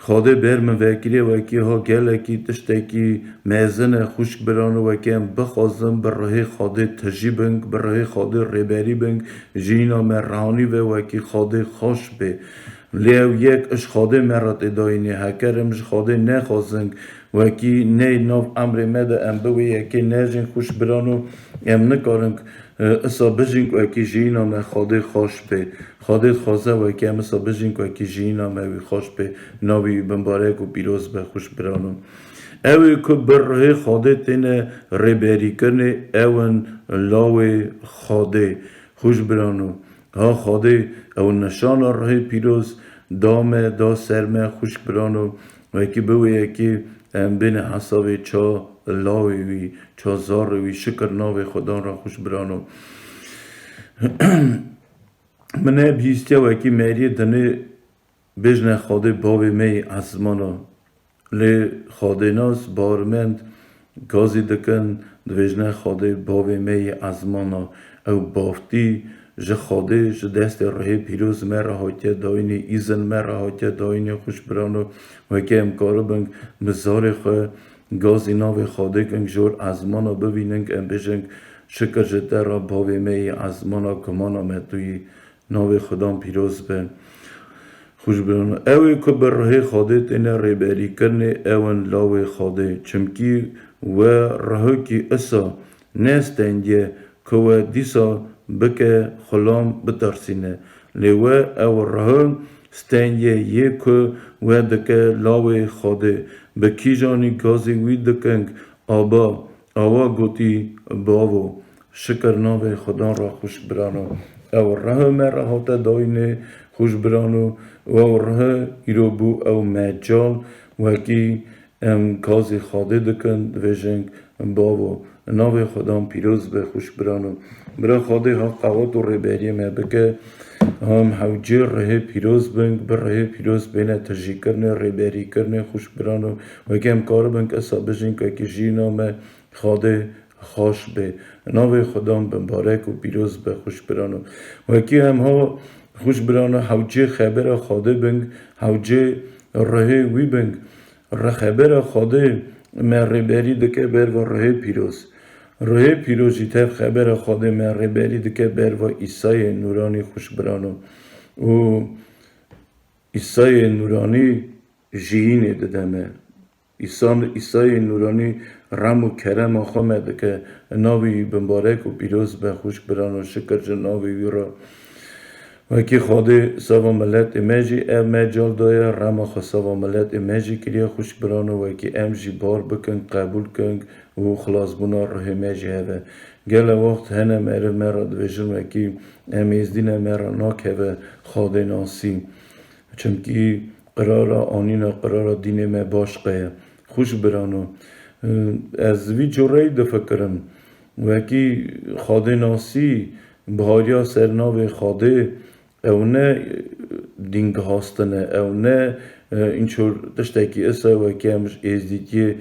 S3: خاده برم وکیلی وکی ها گلکی تشتکی میزن خوش برانو وکی بخوازم بر راه خاده تجیبنگ بر راه خاده ریبری بنگ جینا مرانی و وکی خاده خوش به لیو یک اش خاده مرات اداینی هکرمش خاده نخوازنگ وکی نه ناف امر مده بوی یکی نجین خوش برانو نکارنگ اصا بجینگ وکی جینا مر خاده خوش به خاده خوازه وکی اصا بجینگ وکی جینا مر خوش به ناوی بمبارک و پیروز به خوش برانو اوی که بر راه خاده تینه ریبری کرنه اون لاوی خاده خوش برانو ها خاده او نشان راه پیروز دامه دا سرمه خوش برانو و یکی بوی یکی بین حسابی چا لاوی وی چا زار وی شکر ناوی خدا را خوش برانو منه بیسته و یکی میری دنه بجنه خاده باوی می ازمانا لی خاده ناس بارمند گازی دکن دویجنه خاده باوی می ازمانا او بافتی جه خاده جه دست راه پیروز مره هاتیه داینی ایزن مره هاتیه داینی خوش برانو و که امکارو بنگ مزار خواه گازی ناو خاده کنگ جور ازمانا ببیننگ بجنگ شکر جده را باوی می ازمانا کمانا متوی ناو خدام پیروز بن خوش برانو اوی که بر راه خاده تینه ریبری کرنه اون لاو خاده چمکی و راه کی اصا نستندیه که و دیسا بکه خلام بترسینه لیوه او راه ستندیه یه که و دکه لاو خاده بکی جانی گازی وی دکنگ آوا گوتی باو شکر ناو خدا را خوش برانو او راه مره هاته داینه خوش برانو و او راه ایرو بو او مجال وکی کازی خاده دکن دویجنگ باو ناو خدام پیروز به خوش برانو برا خاده ها قوات و ریبری بکه هم حوجی راه پیروز بنگ بر راه پیروز بینه تجی کرنه ریبری کرنه خوش برانو وکی هم کار بنگ اصا بجنگ وکی جی نامه خاده خوش به ناو خدام بمبارک و پیروز به خوش برانو وکی هم ها خوش برانو حوجی خبر خاده بنگ حوجی راه وی بنگ خبر خاده مریبری دکه بر و راه پیروز راه پیروزی تف خبر خاده مریبری دکه بر و عیسی نورانی خوش برانو و عیسی نورانی جیینه ددمه عیسی نورانی رم و کرم آخامه دکه ناوی بمبارک و پیروز به خوش برانو شکر جناوی وی را وکی خاده سوا ملت امجی مجال دایا رما خسوا ملت امجی کریا خوش برانو وکی امجی بار بکن قبول کن و خلاص بنا راه امجی هوا گل وقت هنه مرا دویجن وکی امیزدین مرا ناک هوا خاده ناسی چمکی قرارا آنینا قرارا دین ما باش قیه خوش برانو از وی جوری دفکرم وکی خاده ناسی بهاریا سرناو خاده او نه دینگ هاستنه او نه اینچور تشتکی اصا و که همش ازدیتی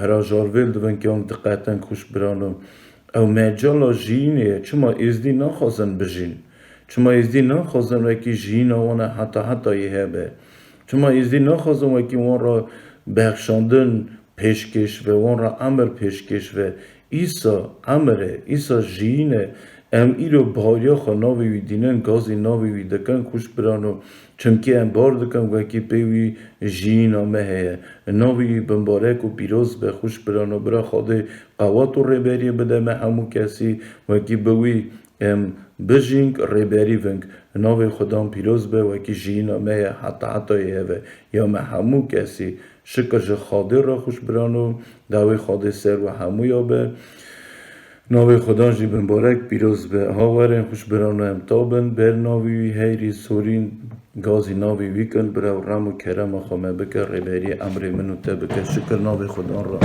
S3: هراجارویل دوان که هم دقیقا خوش برانو او مجالا جینه چما ازدی نخواستن بجین چما ازدی نخواستن وکی جین آوان حتی یه چما ازدی نخواستن وکی وان را بخشاندن پیشکش و وان را امر پیشکش و ایسا امره ایسا جینه ام ایرو باریا خوا ناوی وی دینن گازی ناوی وی دکن خوش برانو چمکی ام بار دکن وکی پیوی جین آمه هیه ناوی بمبارک و پیروز به خوش برانو برا خواده قوات و ریبری بده مه همو کسی وکی بوی ام بجینگ ریبری ونگ ناوی خدام پیروز به وکی جین آمه حتی یه یا مه همو کسی شکر جه خاده را خوش برانو داوی خاده سر و همو یابه ناوی خدا جی بمبارک پیروز به هاورن خوش برانو امتابن بر ناوی هیری سورین گازی ناوی ویکن برا رام و کرم خامه بکر ریبری امر منو تبکر شکر ناوی خدا را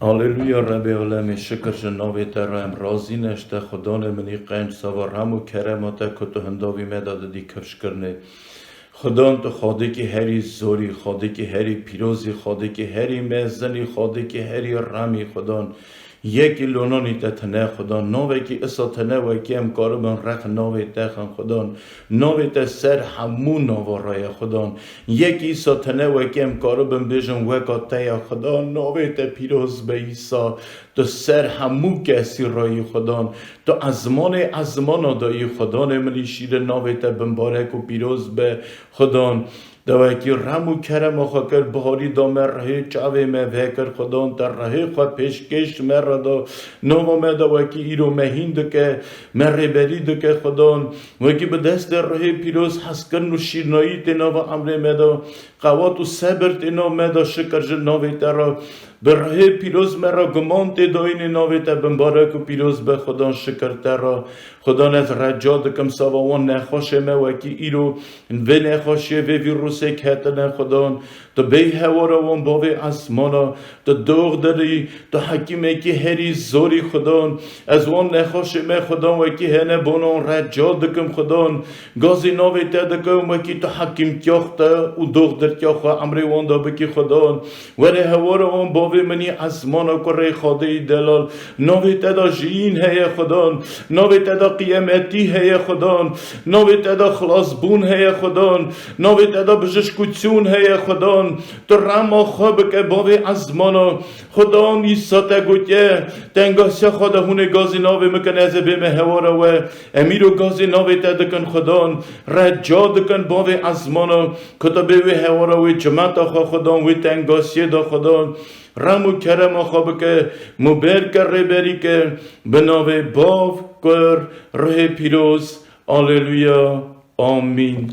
S3: هاللویا رب العالمین شکر جناوی تر را امرازی نشته خدا نمانی قنج سوا رام و کرم تا کتو هنداوی مداد دی کفش کرنه خدا تو خواده که هری زوری خواده که هری پیروزی خواده که هری مزنی خواده که هری رامی خدا یکی لونانی تنه خدا نوی که اسا تنه و که امکارو بن رخ نوی تخن خدا نوی تا سر همون نوارای خدا یکی اسا تنه و که امکارو بن بیجن وکا تیا خدا نوی تا پیروز به ایسا تو سر همون کسی رای خدا تو ازمان دایی خدا نملی شیر نوی تا بمبارک و پیروز به خدا دوکی رمو کرم خاکر بهاری دا مره چاوه مهکر خدا در ره خواه پیشکش مره دا نوما مده وکی ایرو مهین دکه مره بری دکه خدا وکی به دست ره پیروز حسکن و شیرنایی تینا و عمره مده قوات و صبر تینا مده شکر جناوی ترا به ره پیروز مرا گمان تی داین ناوی تا بمبارک و پیروز به خدا شکر ترا خدا نت رجاد کم سواوان نخوشه موکی ایرو و نخوشه و ویروسه کتن خدا تو بی هوارا وان باوی اسمانا تو دوغ داری تو حکیمه که هری زوری خدا از وان نخوشه می خدا وکی هنه بانان رجاد کم خدا گازی ناوی تا دکم وکی تو حکیم کیاختا و دوغ در کیاخوا عمری وان دا بکی خدا ولی هوارا وان باوی منی اسمانا کره خاده دلال ناوی تدا جین هی خدا ناوی تدا قیامتی هی خدا ناوی تدا خلاصبون هی خدا ناوی تدا بجشکوچون هی خدا تو رما خواب که باوی ازمانا خدا نیسا تا گوتیه تنگاسی خدا هونه گازی ناوی مکن از بیم هوارا و امیرو گازی ناوی تا دکن خدا رجا دکن باوی ازمانا کتا بیوی هوارا و جمعتا خدا و تنگاسی دا خدا رمو کرم خواب که مبر کر ریبری که بناوی باو کر ره پیروز آلیلویا آمین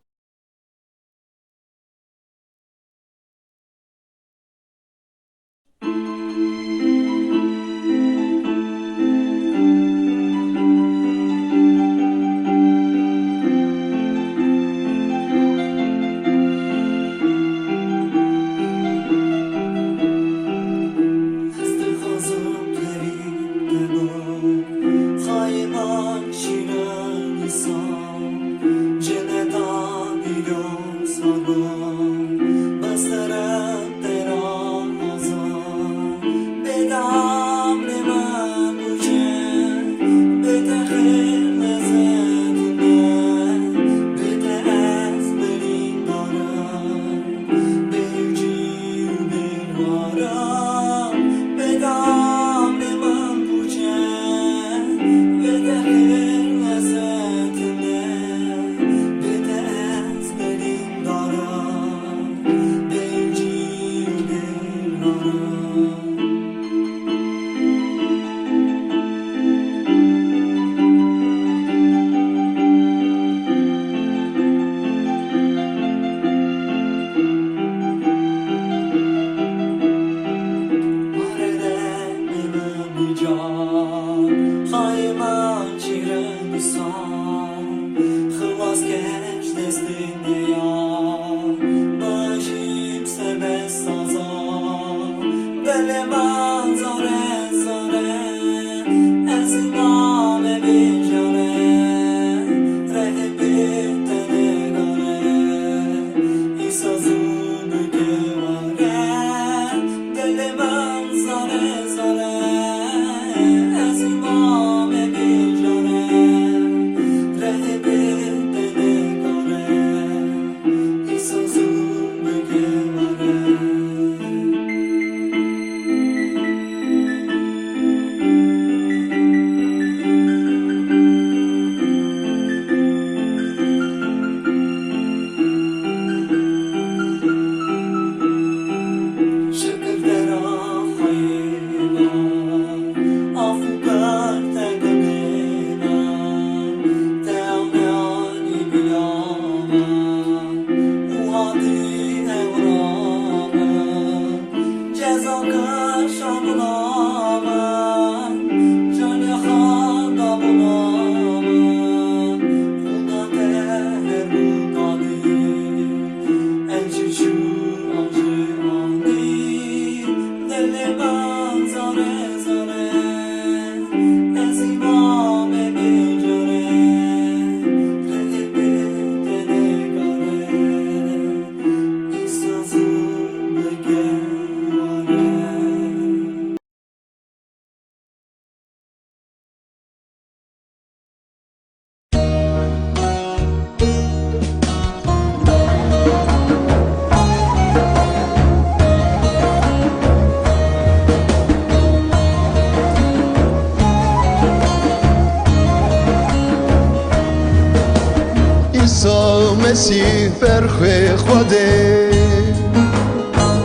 S4: مسیح فرخ خوده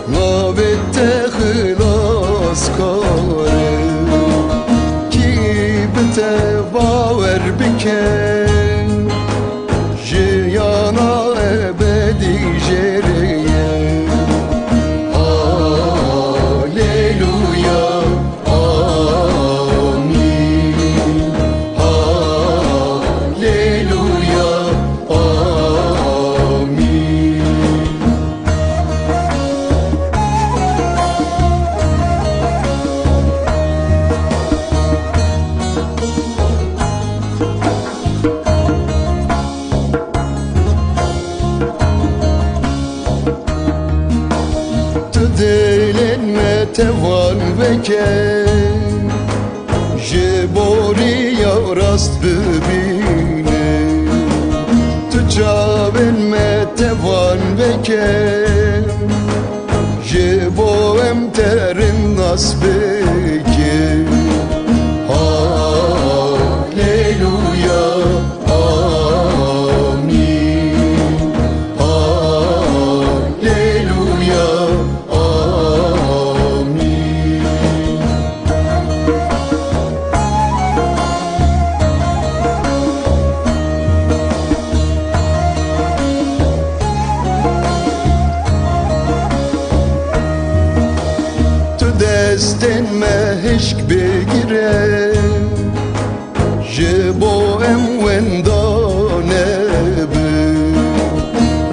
S4: نابت خلاص کاره کی بته باور بکن جیانا ابدی جریه هاللویا آمین هاللویا آمین تو دلن متوان بکن جبوری یا راست ببینه تو جابن متوان بکن جبو امترن ناس بکن هاللویا آمین هاللویا آمین تو دستن مهشک بگیره جبو ام وندانه به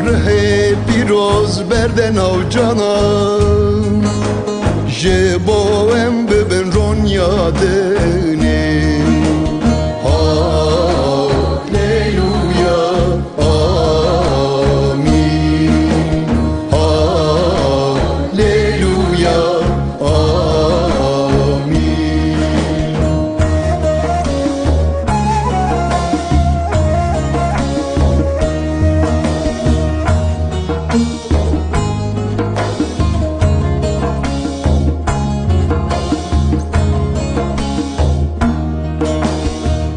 S4: ره پیروز بردن او جانم جبو ام ببن رون یادنه هاللویا آمین هاللویا آمین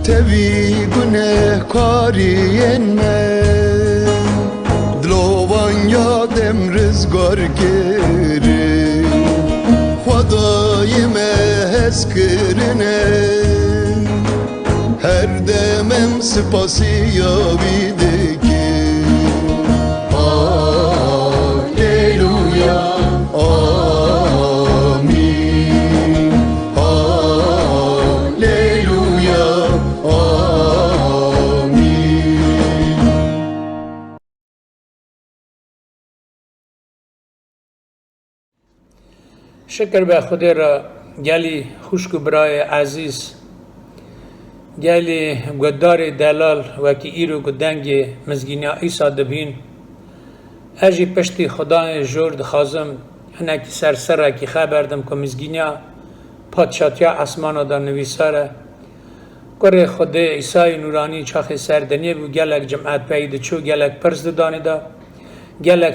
S4: تبی گنهکارین من دلوان یادم رزگار گره خدای مهز کرنه هر دمم سپاسی یابیده که هاللویا آمین هاللویا آمین
S5: شکر به خدا را گلی خوشک و برای عزیز گلی گدار دلال و که ایرو گدنگ مزگینیا ایسا دبین اجی پشتی خدا جور دخوازم هنکی سر که خبردم که مزگینیا پادشاتیا اسمانا دا نویساره کره خود ایسای نورانی چاخ سردنیه بو گلک جمعت پید چو گلک پرز دانی دا گلک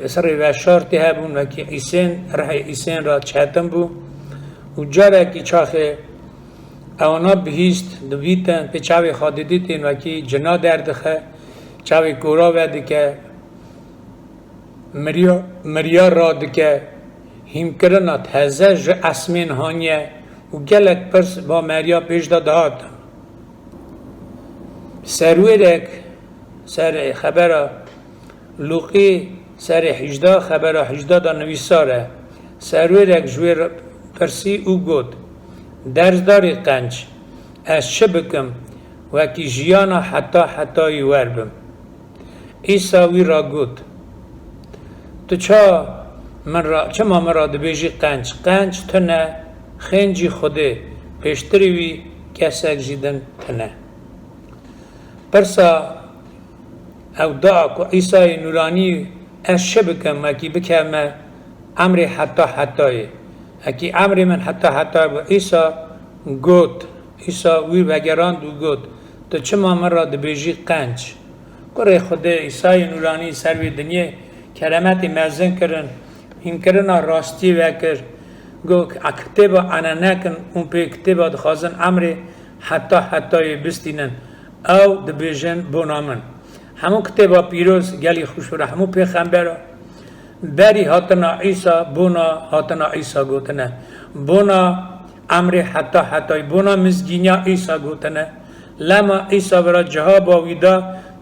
S5: سر و شارتی هبون و که ره ایسین را چهتم بو و جاره که چاخ اوانا بهیست دویتن پی چاوی خواهد دیتین و که جنا دردخه چاوی کورا وده که مریا را دکه هیم کرنات هزه جو اسمین هانیه و گلک پرس با مریا پیش داد سروی دک سر خبره لوقی سر 18 خبره 18 دا نویساره سروی دک جوی پرسی او گود درز داری قنج از چه بکم و کی جیانا حتی وربم ایساوی را گود تو چه ما مرا دبیجی قنج تنه خنجی خوده پیشتری وی کسک جیدن تنه پرسا او دعا که عیسی نورانی از چه بکم اکی بکم امر حتی اکی امر من حتی با عیسی گوت عیسی وی بگراند و گوت تو چه ما مرا دبیجی قنج کره خوده عیسی نورانی سروی دنیا کرامت مزن کرن این کرنا راستی وکر گو کتابا انا نکن اون پی کتابا دخوازن امر حتی بستینن او دبیجن بونامن همون کتابا پیروز گلی خوش بره همون پیغمبر بری هاتنا عیسی بونا هاتنا عیسی گوتنه بونا امر حتی بونا مزگینیا عیسی گوتنه لما عیسی برا جهاب آویدا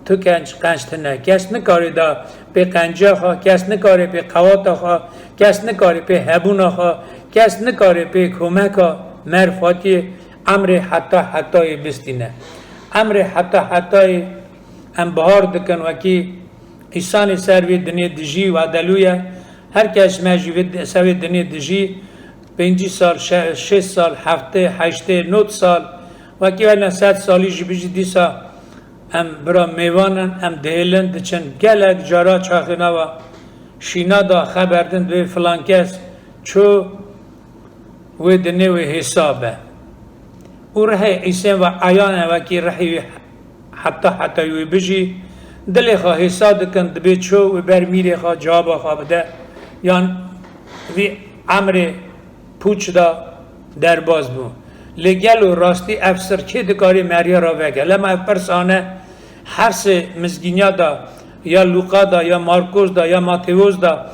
S5: تو کنشتنه کس نکاری دا به قنجه خواه کس نکاری به قواتا خواه کس نکاری به هبونا خواه کس نکاری به کمکا مرفاتی امر حتی بستینه امر حتی ام بهار دکن وکی ایسان سروی دنیا دجی و دلویا هر کس مجید سروی دنیا دجی 5 سال 6 سال 7 8 9 سال وکی ولی 100 سالی جبیجی دیسا ام برا میوانن ام دهلن دچن گلک جارا چاخینا و شینا دا خبردن به فلان کس چو و دنیا و حسابه او رهی ایسان و آیانه وکی رهی حتی یوی بجی دل خواه حساب کن دبی چو و بر میره خواه جواب خواه بده یان وی عمر پوچ دا در باز بو لگل و راستی افسر که دکاری مریا را وگه لما افرسانه هر سه مزگینیا دا یا لوقا دا یا مارکوس دا یا ماتیوس دا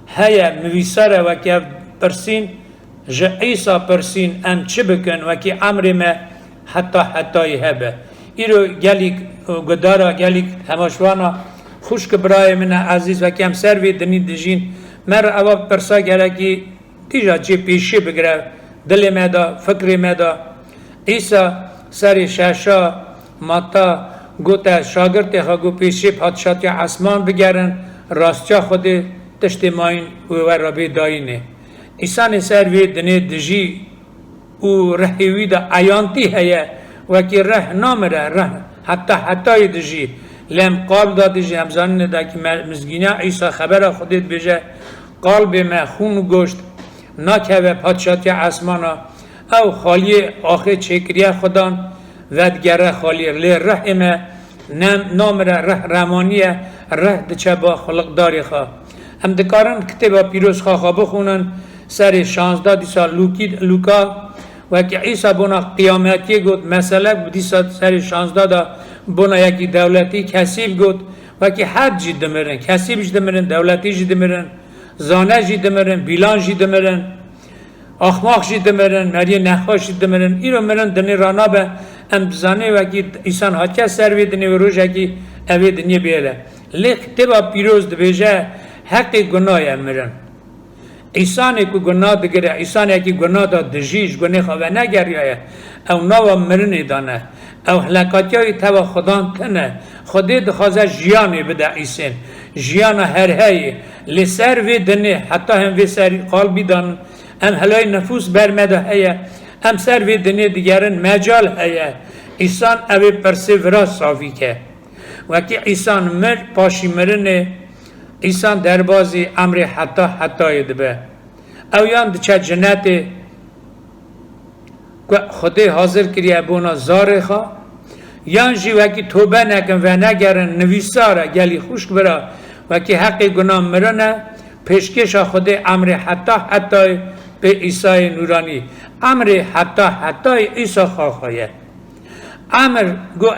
S5: هیا مویسره وکی پرسین جا عیسا پرسین ام چه بکن وکی عمر ما حتی هبه ایرو گلیک گدارا گلیک هماشوانا خوشک برای من عزیز و کم سروی دنی دجین مر اوا پرسا گلکی دیجا چه پیشی بگره دل مدا فکر مدا عیسی سر شاشا ماتا گوتا شاگرد خاگو پیشی پادشاهی آسمان بگرن راستیا خود تشتماین و ربی داینه عیسی سروی دنی دجی و رهیوی دا آیانتی هیا وکی ره نامره ره حتی دجی لم قال دا دجی همزان دا که مزگینه عیسی خبر خودت بجه قلب ما خون گوشت نکوه پادشاهی آسمانا او خالی آخه چکریه خدان ودگره خالی لی ره ما نامره ره رمانیه ره دچه با خلق داری خواه هم دکارن کتبا پیروز خواه بخونن سر 16 دیسا لوکا و که عیسی بنا قیامتی گفت مسئله بودی سر 16 دا بنا یکی دولتی کسیب گفت و که حد جید دمرن کسیب جید دمرن دولتی جید دمرن زانه جید دمرن بیلان جید دمرن اخماق جید دمرن مری نخواش جید دمرن ایرو مرن دنی رانا به ام زانه و که ایسان حتی سروی دنی و روش اکی اوی دنی بیله لیک تبا پیروز دبیجه حق گناه مرن ایسانی که گناه دگره ایسانی که گناه دا دجیج گناه خواه نگریه او نوا مرنی دانه او حلقاتی های توا خدان کنه خودی دخوازه جیانی بده ایسان جیان هر هایی لسر وی دنه حتی هم وی سر قلبی دان ام هلای نفوس برمده هیا ام سر وی دنه دیگرن مجال هیا ایسان اوی پرسیورا صافی که وکی ایسان مر پاشی مرنه ایسان دربازی امر حتی دبه او یان دچه جنت خودی حاضر کریه بونا زاره خواه یان جی وکی توبه نکن و نگرن نویساره گلی خوشک برا وکی حق گناه مرنه پیشکش خودی امر حتی به عیسی نورانی امر حتی عیسی خواه امر گو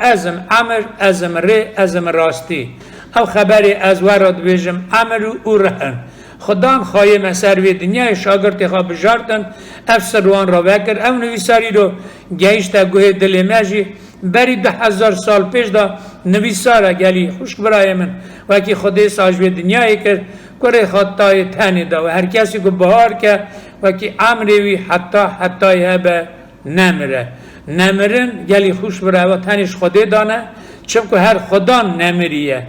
S5: ازم ری ازم راستی او خبری از ورد بیجم امر او رهن خدام خواهی مسر وی دنیای شاگرد خواه بجارتن افسروان را وکر او نویساری رو گیشتا گوه دل مجی بری 10,000 سال پیش دا نویساره گلی خوشک برای من وکی خودی ساجوی دنیای کرد کره خطای تنی دا و هر کسی که بهار که وکی امری وی حتی هبه نمرن گلی خوش برای و تنیش خودی دانه چون که هر خدا نمریه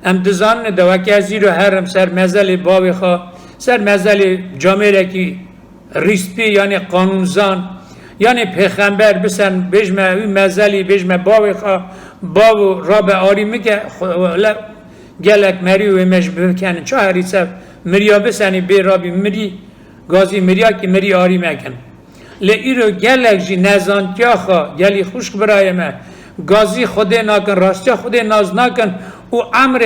S5: ام دزان دوکی از رو هرم سر مزل باوی خواه سر مزل جامعه کی ریسپی یعنی قانونزان یعنی پیغمبر بسن بجمع مزلی بجمع باوی خواه باو را به آری میگه گلک مری و مش بکنن چه هریسه مریا بسنی بی رابی مری گازی مریا که مری آری مکن لی ایرو گلک جی نزانتیا خواه گلی خوشک برای ما گازی خودی نکن راستی خودی ناز نکن او امر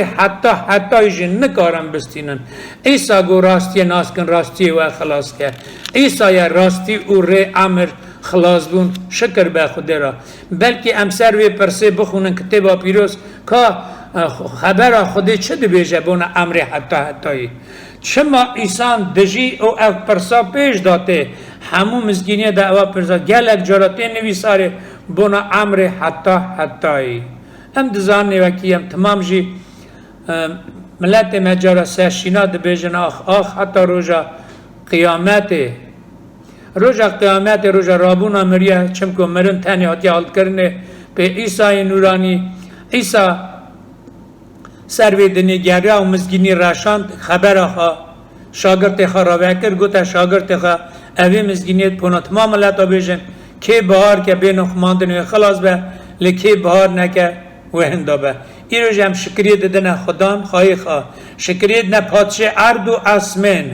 S5: حتی جن نکارم بستینن عیسی گو راستی ناز کن راستی و خلاص که عیسی راستی او ری امر خلاص بون شکر به خودی را بلکه امسر وی پرسه بخونن کتابا پیروز که خبر خودی چه دبیجه بونا امر حتی حتی چه ما ایسان دجی او او پرسا پیش داته همو مزگینی دا او پرسا گلک جراته نویساره بونا امر حتی حتی هم دزانه وکی هم تمام جی ملت مجارا سرشینا دبیجن آخ حتی روژا قیامته روژا قیامت روژا رابونا مریا چمکو مرن تنی حتی حال کرنه به عیسی نورانی عیسی سروی دنیگریا و مزگینی راشاند خبر ها شاگرد خا را وکر گوتا شاگرد خا اوی مزگینیت پونا تمام ملتا بیشن که بهار که بین خماندن خلاص به لکی بهار نکه و هندا به ای روز هم شکریت دادن خدان خواهی خواه شکریت نه پادشه ارد و اسمن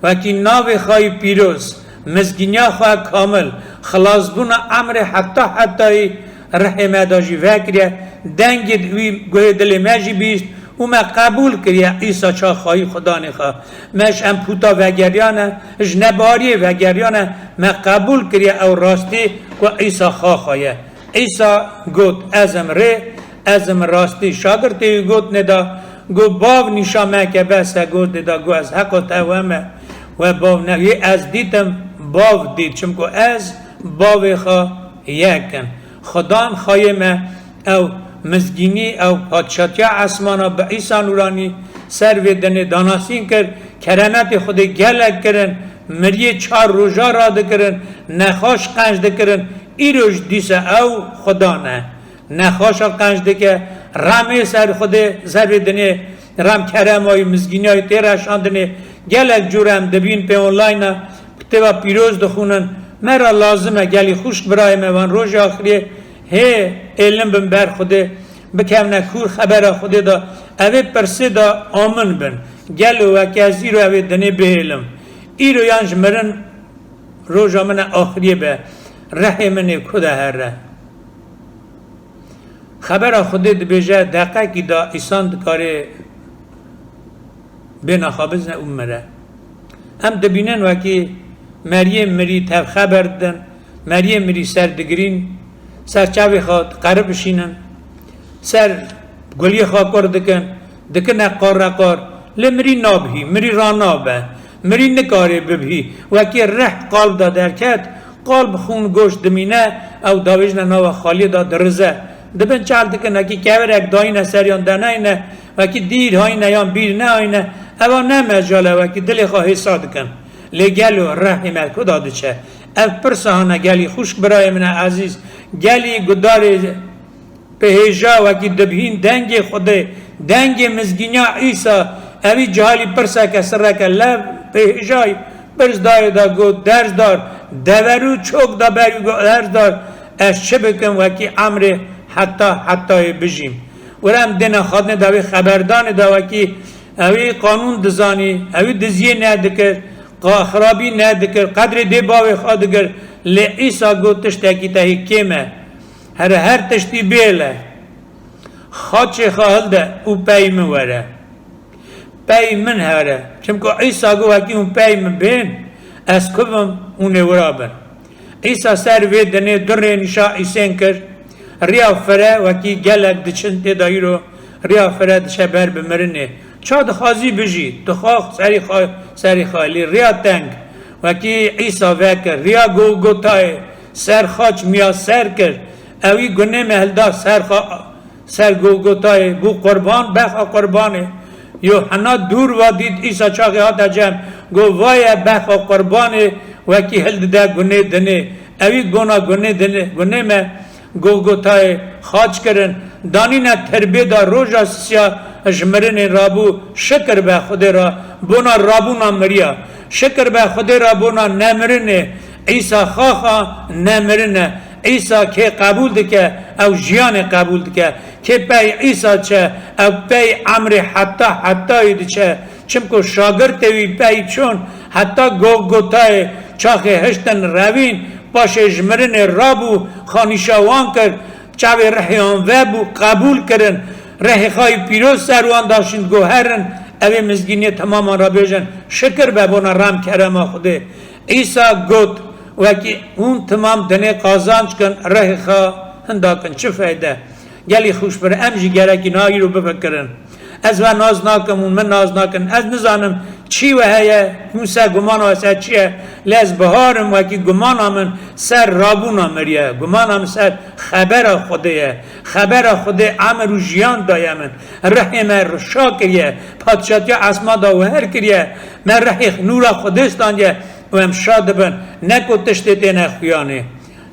S5: و کی ناو خواهی پیروز مزگینیا خواه کامل خلاص بونا امر حتی رحمه داجی وکریه دنگید وی گوه دل مجی بیست و ما قبول کریه عیسی چا خواهی خدا نخواه مش ام پوتا وگریانه جنباری وگریانه ما قبول کریه او راستی که عیسی خواهیه عیسی گوت ازم راستی شاگرتی گوت ندا گو باو نشامه که بسه گوت ندا گو از حق و توامه و باو نوی از دیتم باو دید چمکو از باو خواه یکن خدام خواهیمه او مزگینی او پادشاهی آسمانا به عیسی نورانی سر و دن داناسین کرد کرامت خود گلک کرن مریه 4 روزا را دکرن نخواش قنج دکرن ای روز دیسه او خدا نه نخواش قنج دکه رامه سر خود سر و دن رام کرم های مزگینی های تیرشاندنه گلک جورم دبین پی اونلاین کتبا پیروز دخونن مرا لازمه گلی خوشک برای موان روز آخریه هی علم بن بر خوده بکم نکور خبر خوده دا اوه پرسه دا آمن بن گلو و کسی رو اوه دنه به علم ای رو یانج مرن روژا من آخریه به رحمنه کده هر ره خبر خوده دا بیجه دقیقی دا ایسان دکاره بنا خابز نه امره هم دبینن وکی مریم مری تب خبر دن مریم مری سر دگرین سر چاوی خواد قرب بشینن سر گلی خواه کار دکن اقار لمری نابهی مری رانابه مری نکاره ببهی وکی رح قلب دا درکت قلب خون گوشت دمینه او داویجن ناو خالی دا درزه دبن چال دکن اکی کور اک داینه سریان دناینه وکی دیر هاینه یا بیر نه هاینه اوا نه مجاله وکی دل خواه حسا دکن لگلو رحمه کداده چه اف پرسانه گلی خوشک برای من عزیز گلی گدار به هجا وکی دبهین دنگ خوده دنگ مزگینیا عیسی اوی جهالی پرسا که سره که لب به هجای برز دای دا گود درز دار دورو چوک دا بری گو درز دار از چه بکن وکی امر حتی بجیم ورم دن خادنه داوی خبردان دا وکی اوی قانون دزانی اوی دزیه ندکر خرابی ندکر قدر دی باوی خادگر لعیسا گوتش تاکی تاهی کمه هر تشتی بیله خاچه خواهل ده او پی من وره پی من هره چمکو عیسا گو هکی اون پی من بین از کبم اونه ورابن عیسا سر وی دنه در نشا ایسین کر ریا فره وکی گلک دچن تدایی رو ریا فره دشه بر بمرنه چا دخوازی بجی دخواه سری خالی ریا تنگ وکی عیسا وکر ریا گوتای سر خاچ میا سر کرد اوی گنه مهلدا سر گوتای بو قربان بخا قربانه یوحنا دور و دید عیسی چاقی هاتا جمع گو وای بخا قربانه وکی هلد ده گنه دنه اوی گنه دنه گنه مه گوتای خاچ کرن دانی نه تربیه دا روژا سیا جمرن رابو شکر به خود را بونا رابونا مریا شکر به خود را بونا نمرنه عیسی خاخا نمرنه عیسی که قبول دکه او جیان قبول دکه که پی عیسی چه او پی امر حتی دچه چمکو شاگرد وی پی چون حتی گوتای چاخه هشتن روین باش جمرن رابو خانیشاوان کرد چاوی رحیان وبو قبول کرن رحی خواهی پیروز سروان داشتند گوهرن اوی مزگینی تماما را بیجن شکر به بونا رام کرم خوده عیسی گوت وکی اون تمام دنه قازانچ کن رحی خواه هندا کن چه فایده گلی خوش بره امجی گرکی نایی رو بفکرن از و ناز ناکم و من ناز ناکن از نزانم چی و هیا موسا گمان و سر چیه لز بهارم و کی گمان من سر رابونا مریه گمان سر خبر خوده خبر خوده عمر و جیان دایم رحم رشا کریه پادشاهی اسما دا و هر کریه من رحی نورا خودستان یه و هم شاد بن نکو تشتیت نخیانه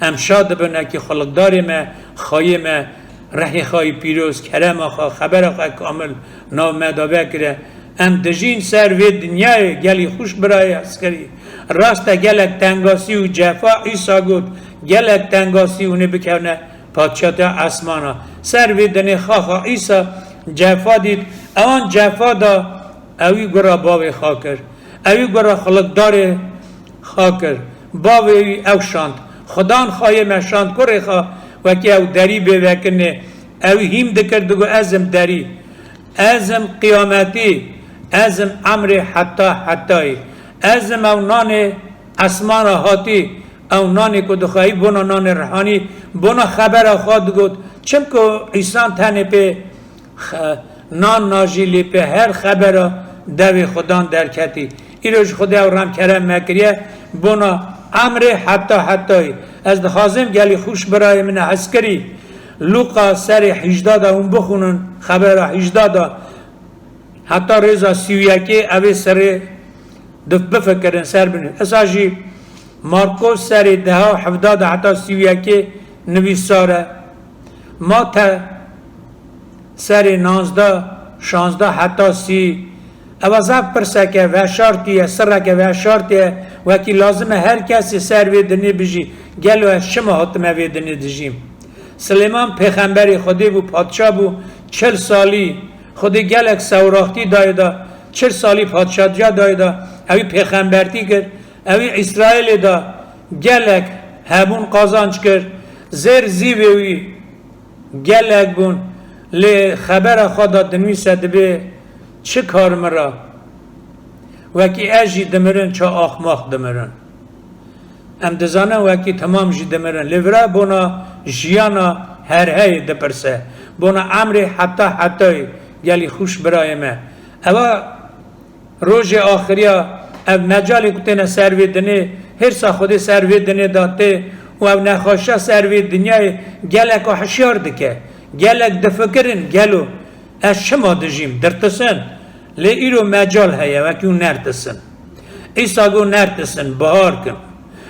S5: هم شاد بن که خلقداری ما خواهی ما رحی خواهی پیروز کرم خواه خبر خواه کامل نو مدابه کره ام دجین سر و دنیای گلی خوش برای اسکری راست گلک تنگاسی و جفا ایسا گود گلک تنگاسی و نبکنه پادشاهت اسمانا سر و دنی خواه ایسا جفا دید اوان جفا دا اوی گرا باوی خواه کرد اوی گرا خلقدار خواه کرد باوی او شاند خدان خواهی مشاند کره خواه وکی او دری بوکنه اوی هیم دکردگو ازم دری ازم قیامتی ازم امر حتی ازم او نان اسمان هاتی او نانی که دخواهی بنا نان رحانی بنا خبر خواد گود چم که ایسان تنه پی نان ناجیلی پی هر خبر دوی خدان درکتی ایروش خدا او رم کرم مکریه بنا امر حتی از دخوازم گلی خوش برای من عسکری لوقا سر 18 اون بخونن خبر 18 حتی رضا 31 اوی سر دف بفکرن سر بنید اساجی مارکوس سر 10 70 حتی 31 نویساره ما تا سر 19 16 حتی 30 اوازاب پرسه که وشارتیه سره که وشارتیه وکی لازمه هر کسی سر ویدنی بجی گلو شما حتمه ویدنی دجیم سلیمان پیغمبری خودی بو پادشاه بو 40 سالی خودی گلک سوراختی دایدا 40 سالی پادشاه دایدا اوی پیغمبرتی کرد اوی اسرائیل دا گلک همون قازانچ کرد زیر زیوی گلک بون لی خبر خدا دنوی سدبه چه کار مرا وکی اجی دمرن چه آخماخ دمرن ام دزانه وکی تمام جی دمرن لیورا بونا جیانا هر هی دپرسه بونا امر حتی گلی خوش برای ما اوا روز آخریا اب مجالی کتنه سروی دنه هر سا خود سروی دنه داته و او نخواشا سروی دنیای گلک و حشیار دکه گلک دفکرن گلو از شما دجیم درتسن لی ایرو مجال هیا وکی اون نرتسن ایسا گو نرتسن بهار کن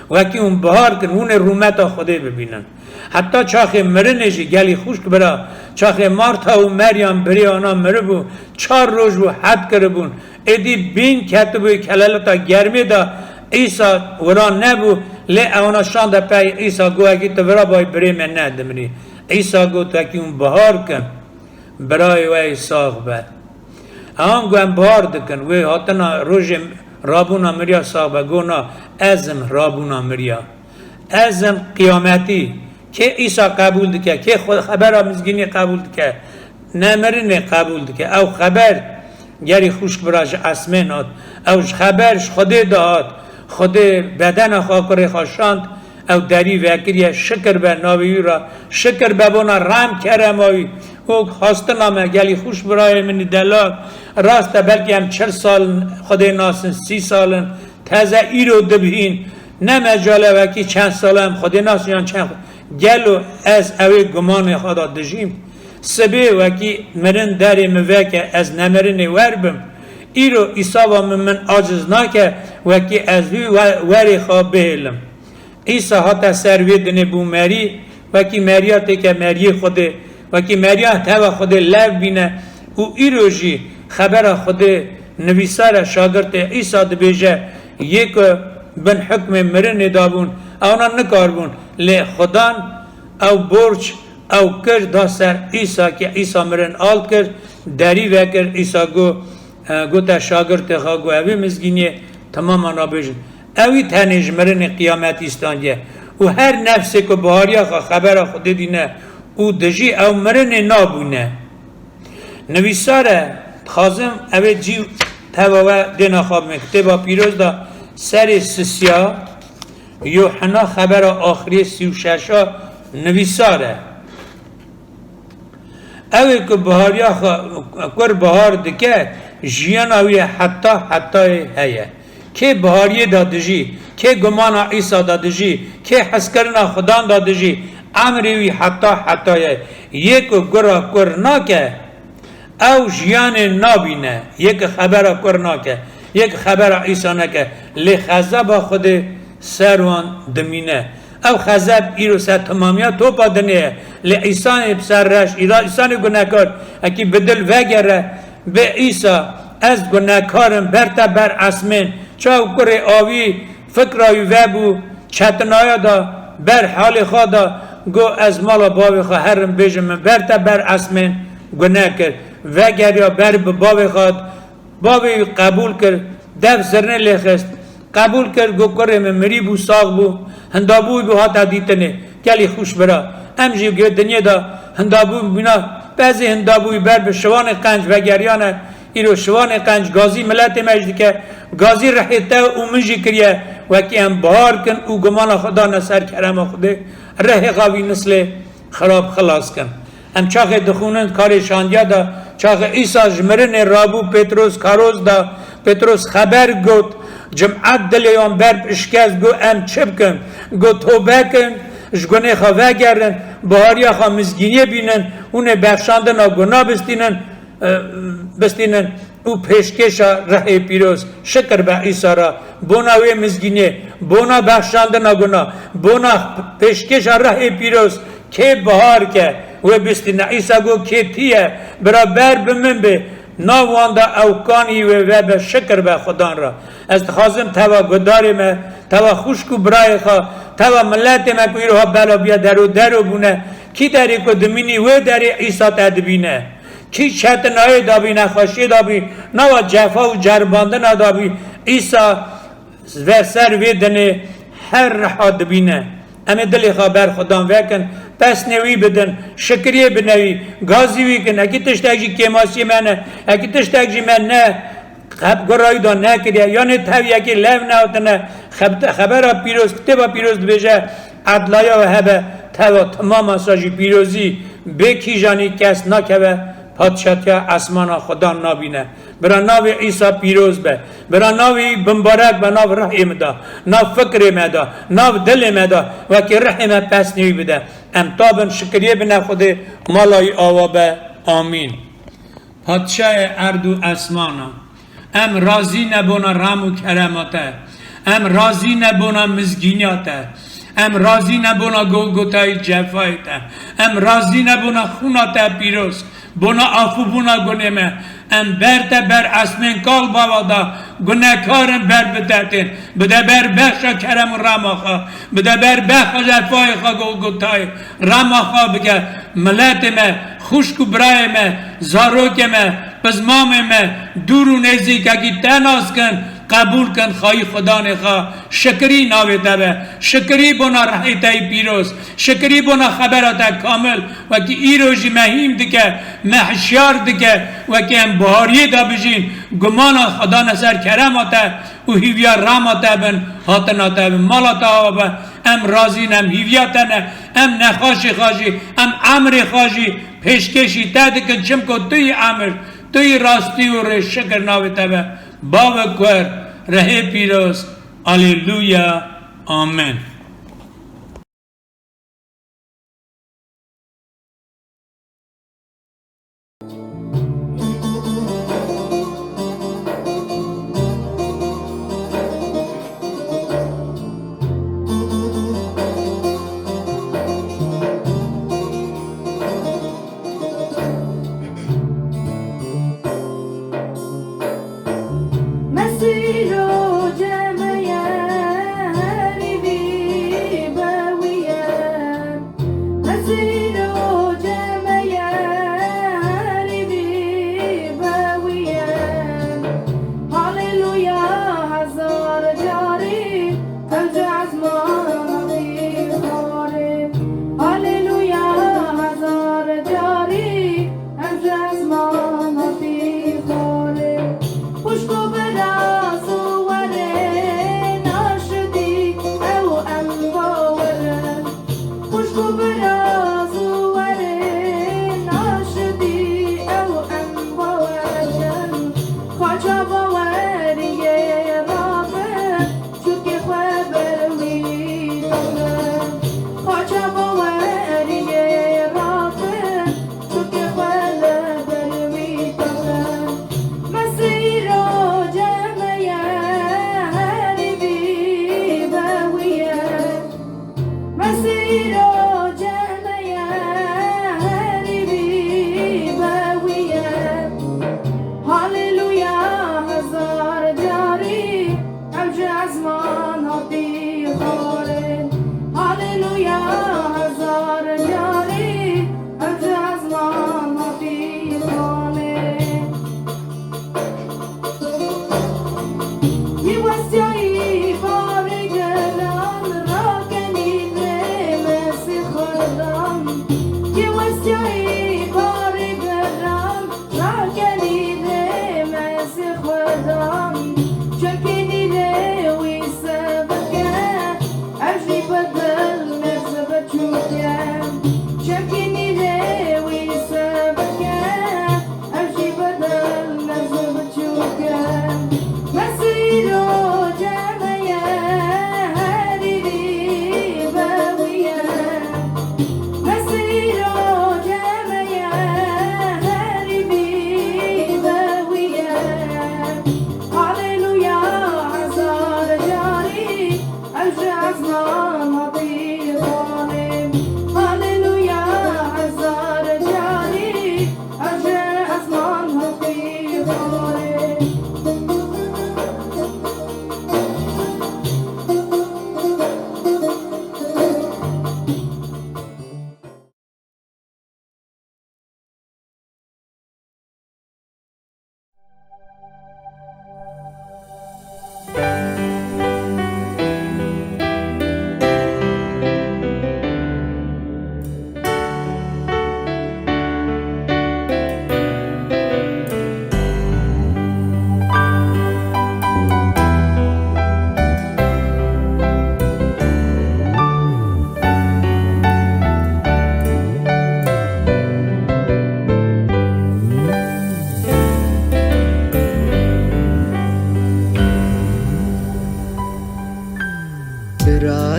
S5: وکی اون بهار کن اون رومتا خوده ببینن حتی چاخه مرنشی گلی خوشک برا چاخه مارتا و مریم بری آنا مره بو 4 روز بو حد کرده بون ایدی بین کت بوی کلالتا گرمی دا ایسا وران نبو لی اونا شانده پای ایسا گو اگی تو ورا بای بری من ندمری ایسا گو تو اکی اون بهار کن برای وی ساغ بر آن گو هم بهار دکن وی حتنا روز رابونا مریا ساغ بر گونا ازم رابونا مریا ازم قیامتی که ایسا قبول دکه که خود خبر آمزگینی قبول دکه نمرینه قبول دکه او خبر گری خوش براش اسمه ناد او خبرش خوده داد خوده بدن خاکره خاشاند او دری وکریه شکر به ناوی را شکر به بنا رحم کرم آوی او خواستن آمه گلی خوش برای منی دلال راست بلکه هم 40 سال خوده ناسن 30 سالن تازه ای رو دبهین نه مجاله وکی چند سال هم خوده ناسن چند گلو از اوی گمان خدا دجیم سبه وکی مرن داری موکه از نمرن وربم ایرو ایسا من عاجز ناکه وکی از وی وری خواب بهلم ایسا حتی سروی دنه بو مری وکی مریاتی که مری خوده وکی مریات هوا خوده لب بینه او ایرو جی خبر خوده نویسار شاگرد ایسا دبیجه یک بن حکم مرن دابون اونا نکار بون لی خدان او برچ او کرد دا سر ایسا که ایسا مرن آل کرد دری وکر ایسا گو تا شاگرد خواه گو اوی مزگینی تمام آنا بیشن اوی تنیج مرن قیامت ایستانیه و هر نفسی که بهاریا خواه خبر خود دینه او دجی او مرن نابونه نویساره خازم اوی جی تواوه دینا خواب مکتبا پیروز دا سر سسیا یوحنا خبر آخری 36 نویساره اوه که بهاریا کور بهار دکه جیان اوی حتی هیه که بهاریه دادجی که گمانا عیسی دادجی که حسکرنا خدان دادجی امروی حتی یک گرا کور ناکه او جیان نابینه یک خبر کور ناکه یک خبر عیسی نکه لی خذب خود سروان دمینه او خذب ایرو سر تمامیت توپا دنیه لی عیسی بسر رش عیسی گناهکار اکی بدل وگره به عیسی از گناهکارم برتا بر اسمین چاو کره آوی فکرای وبو چتنایا دا بر حال خدا گو از مالا باوی خواه هرم بیجم برتا بر اسمین گناه کرد وگر یا بر باوی خواد باوی قبول کرد دف زرنه لیخست قبول کرد گو کره من مری بو ساغ بو هندابوی بو هاتا دیتنه کلی خوش برا امجی گو دنیا دا هندابوی بنا بعضی هندابوی بر به شوان قنج وگریانه ایرو شوان قنج گازی ملت مجد که گازی رحیته او منجی کریه وکی هم بهار کن او گمان خدا نسر کرم خوده ره قوی نسل خراب خلاص کن هم چاق دخونن کار شاندیا دا چاق عیسی جمرن رابو پتروس کاروز دا پتروس خبر گوت جمعت دلیان بر اشکاز گو ام چپ کن گو توبه کن جگونه خواه گردن بهاریا خواه مزگینیه بینن اونه بخشاندن و گناه بستینن او پیشکش ره پیروز شکر به عیسی را بونا وی مزگینه بونا بخشاندن گناه بونا پیشکش ره پیروز که بهار که و بستینه عیسی گو که تیه برابر بمن به ناوانده اوکانی و به شکر به خدا را از خازم توا گداری ما توا خوشکو برای خواه توا ملت ما کوئی رو بلا بیا درو بونه کی داری که دمینی و داری عیسی تدبینه کی چتنای دابی نخوشی دابی نوا جفا و جرباندن دابی عیسی و سر ویدنه هر رحا دبینه اما دلی خبر خدا وکن پس نوی بدن شکریه بنوی گازی وی کن اکی تشتاگی کماسی منه اکی تشتاگی من نه گرایی دا نکریه یعنی تاوی اکی لو نهاتنه خبر پیروز کتبا پیروز بجه عدلایا و هبه تاوا تمام ساجی پیروزی بکی جانی کس نکوه پادشاهی آسمان خدا نبینه برا ناو عیسی پیروز به برا ناوی بمبارک به ناو رحم دا ناو فکر مدا ناو دل مدا و که رحم پس نیوی بده ام تابن شکریه بنا خود مالای آوا به آمین پادشاه ارض و آسمان ام راضی نبونا رحم و کرامته ام راضی نبونا مزگینیاته ام راضی نبونا گلگوتای جفایته ام راضی نبونا خوناته پیروز بنا آفو بنا گنیمه ام برده بر اسمین کال باوادا گناهکارم بر بدتین بده بر بخشا کرم و رماخا بده بر بخشا جفای خا گلگوتای رماخا بگه ملت ما خوشکو برای ما زاروک ما پزمام ما دور و نزدیک اگه تناس کن قبول کن خواهی خدا نخواه شکری ناوی تبه شکری بنا رحیتای پیروز شکری بنا خبرات کامل و که ای روژی مهیم دکه محشیار دکه و که هم بهاریه دا بجین گمانا خدا نظر کرماته و هیویا راماته بن حاطناته بن مالاته آبه ام رازین ام هیویاتنه ام نخاشی خاشی ام عمر خاشی پیشکشی تدکن چم که توی عمر توی راستی و ره شکر ناوی تبه باوکور ره پیروز هللویا آمین
S6: مسیر و جمعیت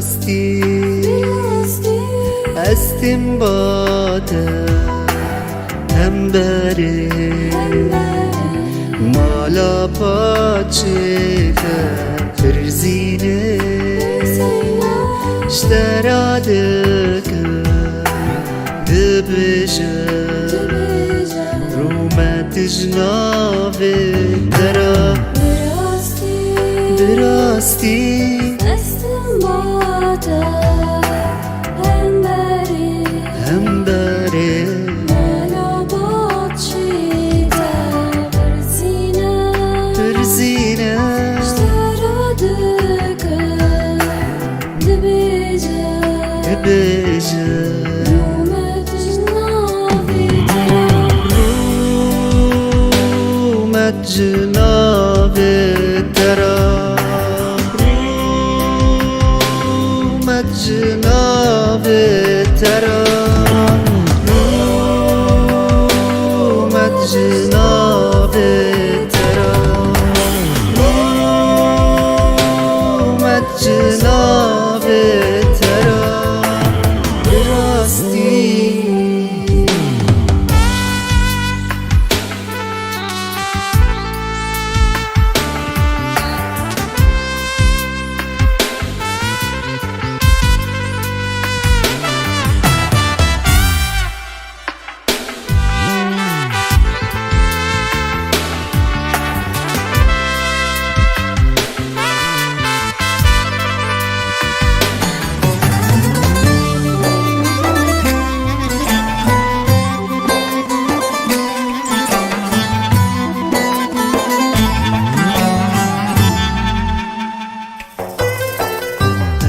S1: راستی استیم باده هم بره مالا پاچه فرزینه اشتراده دبجه رومت جنابه درا دراستی هم بره فرزینه دبجه رومت جنابه درا رومت جنابه ترا رومت جنابه ترا رومت جنابه ترا براستی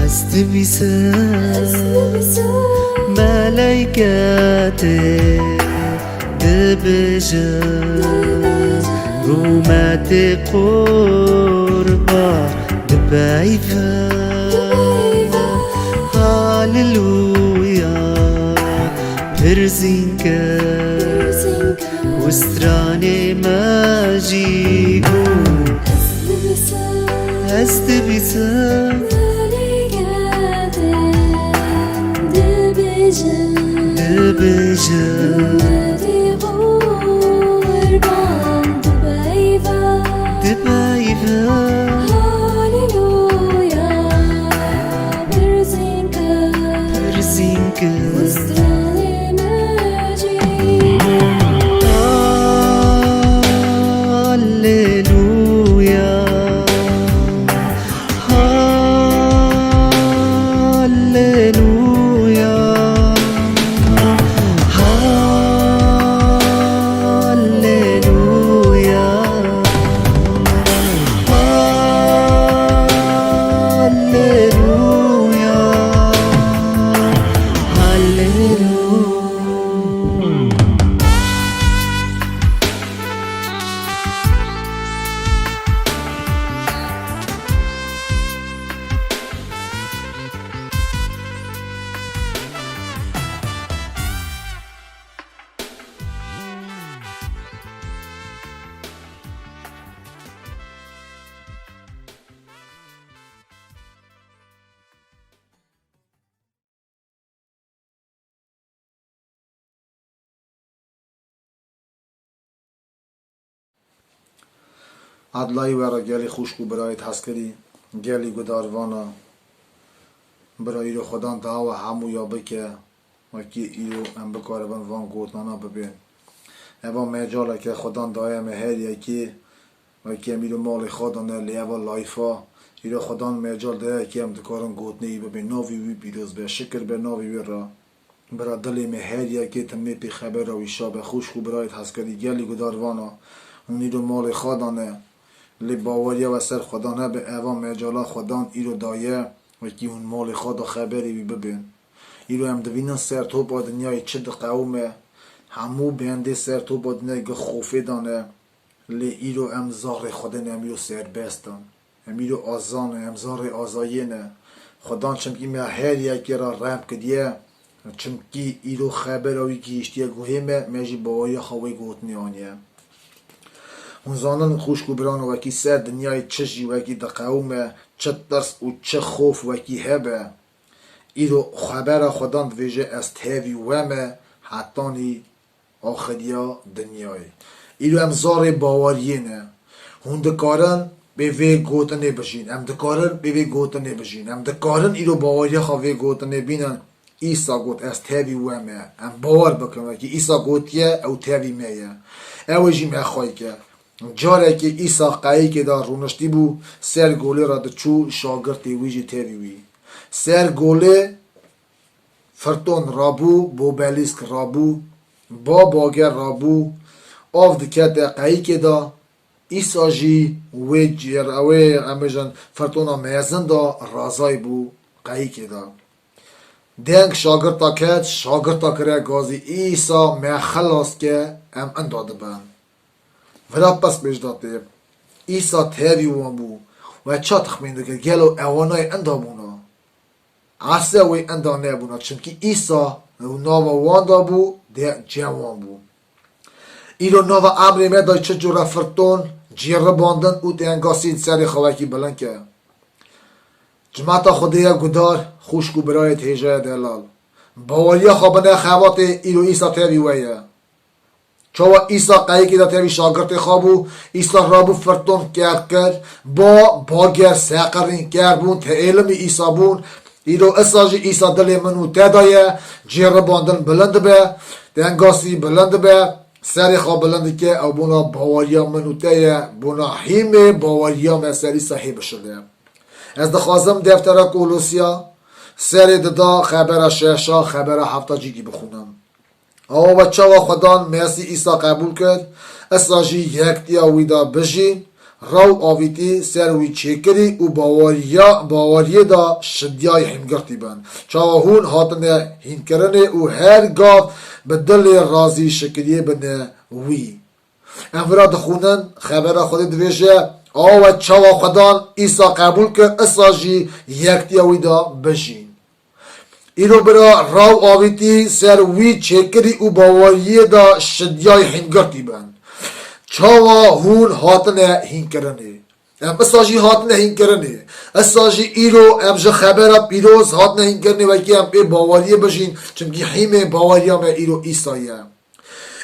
S1: استبيسه ملايكاتي دبجه روماتي قربا دبايفه هاللويا برزينكا وستراني ماجيكو استبيسه دبجه دبايفه برزينكا هاللويا هاللويا هاللويا هاللويا هاللويا
S6: عدلای ورا گلی خوشکو برای تسکری گلی گداروانا برای رو خدان تا و همو یا بکه و کی ایو ام بکاره بن وان گوتنانا ببین اوا مجاله که خدان دایم هر یکی و کی میرو مال خدانه لیوا لایفا ایرو خدان مجال ده کی ام دکارن گوتنی ببین نوی وی بیروز به شکر به نوی وی را برا دلی مهر یکی تمی پی خبر و شاب خوشکو برای تسکری گلی گداروانا اونی رو مال خدانه لی باوریا و سر خدانه به اوا مجالا خدان ایرو دایه و کی اون مال خدا خبری بی ببین ایرو هم دوینن سر تو با دنیای چه قومه همو بنده سر تو با دنیای خوفه دانه لی ایرو ام زار خدا نمیرو سر بستن امیرو آزانه ام زار آزاینه خدان چمکی ما هر یکی را رحم کدیه چمکی ایرو خبر اوی کیشتیه گوهمه میجی باوری خواه گوتنی آنیه اون زانن خوشکو بران وکی سر دنیای چشی وکی دا قومه چه ترس و چه خوف وکی هبه ایرو خبر خودان دویجه از تیوی ومه حتانی آخریا دنیای ایرو ام زار باوریه نه هون دکارن به وی گوتنه بشین ام دکارن به وی گوتنه بشین ام دکارن ایرو باوریه خواه گوتنه بینن ایسا گوت از تیوی ومه ام باور بکنه که ایسا گوتیه او تیوی میه او جی میخوای که جاره که ایسا قایی که دا رونشتی بو سر گوله را دچو شاگرتی ویجی تیوی وی سر گوله فرتون رابو بو بلیسک رابو با باگر رابو آف دکت قایی که دا ایسا جی وی جیر اوی امیجن فرتونا میزن دا رازای بو قایی که دا دنگ شاگرتا کت شاگرتا کره گازی ایسا میخلاص که ام انداده بند ولی پس بجداده ایسا تیوی وان بو و چا تخمینده که گلو اوانای اندامونا عصه وی اندانه بونا چونکه ایسا ناوا وان دا بو ده جوان بو ایلو ناوا امری میدای چه جورا فرتون جیره باندن او دنگاسی سری خواهی بلند که جماعتا خودیه گدار خوشکو برای تیجه دلال باوریا خوابنه خوات ایلو ایسا تیوی ویه چوا ایسا قایی که دا تیوی شاگرت خوابو ایسا رابو فرتون کرد با باگر ساقرین کرد بون تا علم ایسا بون ایلو اساجی ایسا دل منو تدایه جیره باندن بلند به دنگاسی بلند به سری خواب بلند که او بونا باوریا منو تایه بونا حیم باوریا مسری صحیح شده از دخوازم دفتر کولوسیا سری ددا خبر ششا خبر هفتا جیگی بخونم او بچه و خدان مرسی ایسا قبول کرد اساجی یکتیا ویدا بجین رو آویتی سر وی چکری و باوریه دا شدیای هنگرتی بند چاو هون هاتنه هنگرنه و هر گاف به دل رازی شکریه بنه وی انفرا دخونن خبر خود دویشه او چاو خدان ایسا قبول کرد اساجی یکتیا ویدا بجین ایرو برا رو آویتی سر وی چکری و باوریه دا شدیای هنگرتی بند چاوا هون هاتنه هین کرنه ام اساجی هاتنه هین کرنه اساجی ایرو ام جه خبره پیروز هاتنه هین کرنه و که ام ای باوریه بشین چونکه حیم باوریا ما ایرو ایسایه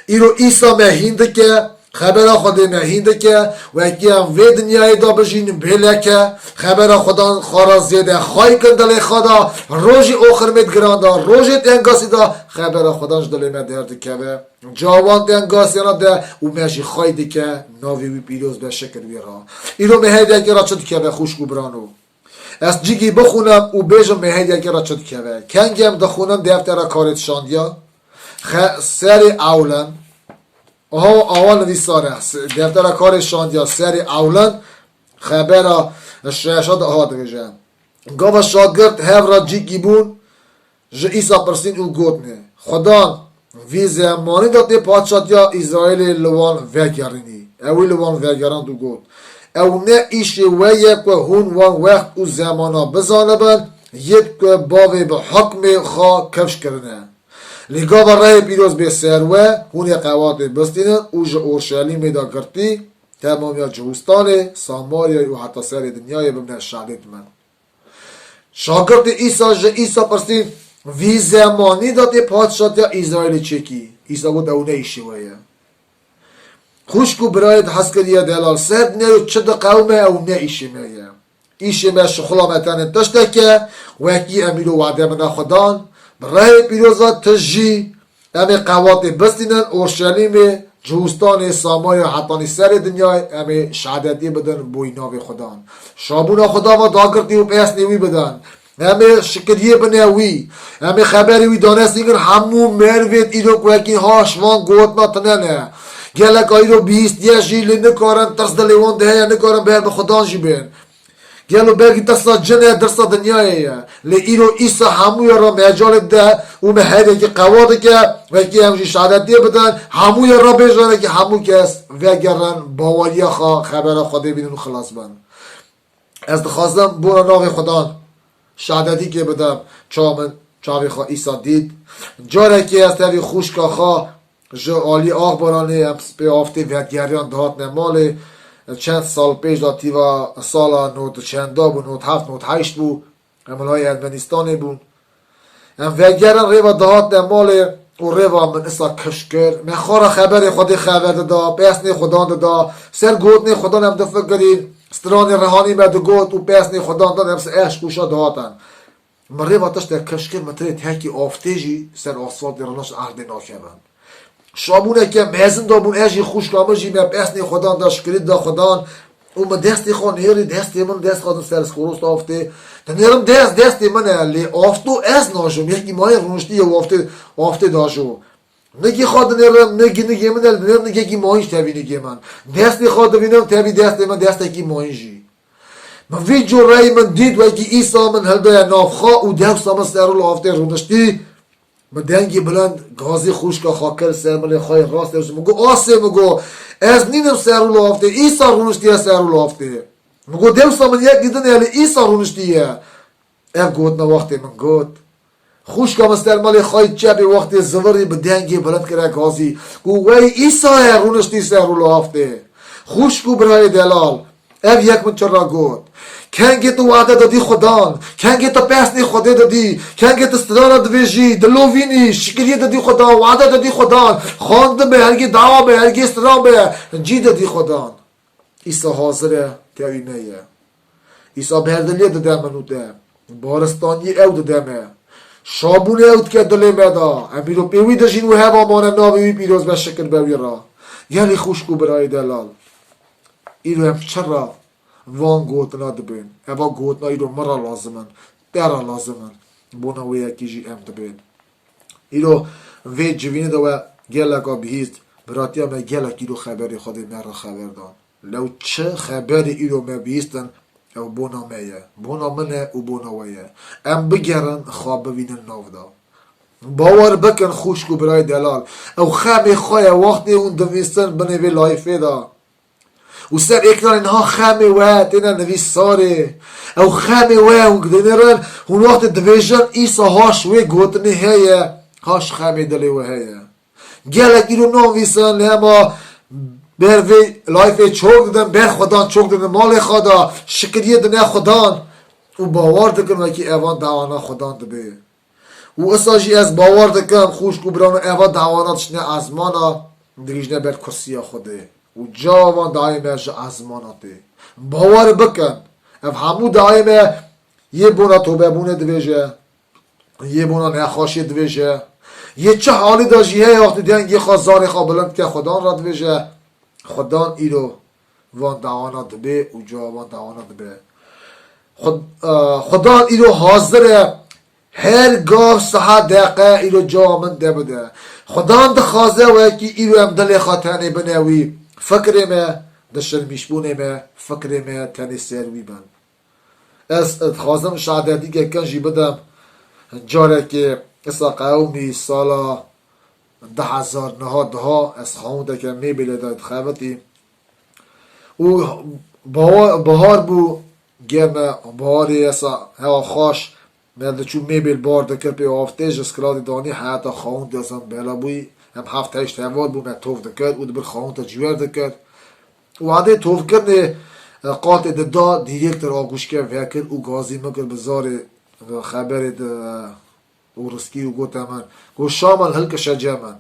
S6: ایرو ایسا ما هینده که خبر خدا ما هینده که و که ام وی دنیای دا بشین بله که خبر خدا خارا زیده خواهی کندل خدا روژی آخر مید گران دا روژی تنگاسی دا خبر خداش دل ما درد که و جوان تنگاسی را ده و میشی خواهی که ناوی وی پیروز به شکر بیرا ایرو مهیده که را چد که و خوشگو برانو از جیگی بخونم و بیجم مهیده که را چد که و کنگیم دخونم دفتر کارت شاندیا سری اولن اول نویسانه دفتر کار شاندیا سری اولن خبر شاشات آهاد بجن گاو شاگرد هفرا جیگی بون جه ایسا پرسین او گوتنه خدا وی زمانی داده پادشاتیا اسرائیل لوان وگرینی اوی لوان وگران دو گوت او نه ایشه و یک و هون وان وقت او زمانا بزانه بند یک باوی به حکم خواه کفش کرنه لگا و رای پیروز به سروه هون قوات بستینن او جه اورشلیم دا کرتی تمام یا جهوستان ساماریا و حتی سر دنیای بمنه شهدت من شاگرد ایسا جه ایسا پرسین وی زمانی داده پادشات یا اسرائیل چکی ایسا بود او نیشه ویه خوشکو برایت حس کریه دلال سرد نیو چه دا قومه او نیشه میه ایشه می شخلامتن تشته که وکی امیرو وعده من خدان برای پیروزات تجی امی قوات بستینن اورشلیم جوستان سامای حتانی سر دنیای امی شهادتی بدن بوی ناو خدان شابونا خدا و داگرتی و پیس نیوی بدن امی شکریه بنیوی امی خبری وی دانستینگر همو مروید ایدو کوکی هاشوان گوتنا تننه گلک ایدو بیست یه جیلی نکارن ترس دلیوان ده نکارن بیر بخدان جی بین گلو برگی تسلا جنه درسا دنیایه لی ایرو ایسا هموی را مجال ده و مهده که قواده که وکی همشی شهادتی بدن هموی را بجانه که همو کس وگرن باوری خبر خدا بینن و خلاص بند از دخواستم بونا ناغ خدا شهادتی که بدم چاوی خواه ایسا دید جاره که از تاوی خوشکا خواه جو آلی آغ برانه به آفته وگریان دهات نماله چند سال پیش دا تیوا سال نوت چندا بود نوت هفت نوت هشت بود عملهای ارمنستانی بود وگرن ریوا دهات مال و ریوا من اسا کشکر من خورا خبر خودی خبر دا پیسنی خودان دا سر گوتنی خودان هم دفع گرید سترانی رهانی مد گوت و پیسنی خودان دا نفس عشق وشا دهاتن من ریوا تشت کشکر متری تحکی آفتیجی سر آسفالت رناش عهد ناکبن شابونه که مهزن دا بون ایجی خوش کامجی من پیسنی خودان دا شکرید دا خودان و من دستی خوا نیری دستی من دست خواهدم سرس خروست آفته تنیرم دستی من لی آفتو از ناشم یکی مای رونشتی آفته داشو نگی خواهد نیرم نگی من نیرم نگی یکی مایش تبی نگی من دستی خواهد بینم تبی دستی من دست یکی مایشی من وی جو رای من دید و یکی ایسا من هلده نافخوا و دست من سرول آفته رونشتی من دنگی بلند گازی خوش که خاکر سرمال خواهی راست درست مگو آسه مگو از نینم سرول آفته ایسا رونشتیه سرول آفته مگو دوستا من یک دیدن یعنی ایسا رونشتیه ام گوت نه وقتی من گوت خوش که سرمال خواهی چپی وقتی زوری به دنگی بلند کرده گازی گو وی ایسا رونشتی سرول آفته خوش کو برای دلال ام یک من چرا گوت کنگی تو وعده دادی خدان کنگی تو پیسنی خوده دادی کنگی تو ستران دویجی دلووینی شکریه دادی خدان وعده دادی خدان خواند به هرگی دعوا به هرگی ستران به جی دادی خدان ایسا حاضره تیوی نیه ایسا بردلیه داده منو ده بارستانی او داده شابونه اوت که دلی مدا امیرو پیوی دجین و هوا مانه ناوی پیروز به شکر بوی را یعنی خوشکو برای دلال ایرو هم چرا وان گوتنا دبین اوا گوتنا ایرو مرا لازمن درا لازمن بونا و یکی جی ام دبین ایرو وی جوینه دو گلکا بهیست براتی هم گلک ایرو خبری خودی مرا خبر دان لو چه خبری ایرو ما بهیستن او بونا میه بونا منه و بونا ویه ام بگرن خواب ببینن ناو دا باور بکن خوشکو برای دلال او خمی خواه وقتی اون دویستن بنوی لایفه دا و سر اکنان اینها خمی و تینا نویس ساره او خمی و اون گدنرن اون وقت دویجن ایسا هاش وی گوتنی هیه هاش خمی دلی و هیه گلک ایرو نویسن لیما بر وی لایف چوک دادن بر خدان چوک دادن مال خدا شکریه دنیا خدان و باور دکن که ایوان دعوانا خدان دبه و اساجی از باور دکن خوش کو بران ایوان دعواناتش نه ازمانا دریجنه بر کسیا خوده و جاوان دائمه جا ازماناته باور بکن اف همو دائمه یه بونا توبه بونه دویجه یه بونا نخاشی دویجه یه چه حالی داشتی هی وقتی دیدن یه خواست زاری خواه بلند که خدان را دویجه خدان ایرو وان دعوانا دبه و جا وان دعوانا دبه خدان ایرو حاضره هر گاه ساعت دقیقه ایرو جا من دبده خدان دخوازه و یکی ایرو هم دل خاطرنه بنوی فکر ما دشل میشبونه ما فکر ما تنی سروی بن از خواستم شهادتی که کنجی بدم جاره که اسا قومی سالا 10,009 از خونده که میبیله داد خوابتی و بهار بو گرم بهاری اسا هوا خوش مرد چون میبیل بار دکر پی آفتیج اسکلاد دانی حتی خونده ازم بلا بوی هم 7-8 هوار بو نتوف دکر و دبر خونده جویر دکر و عده توف کرنه قاطع دا دیرکتر آگوش که وکر و گازی مکر بزار خبر و رسکی و گوت من گو شامل هلک شجه من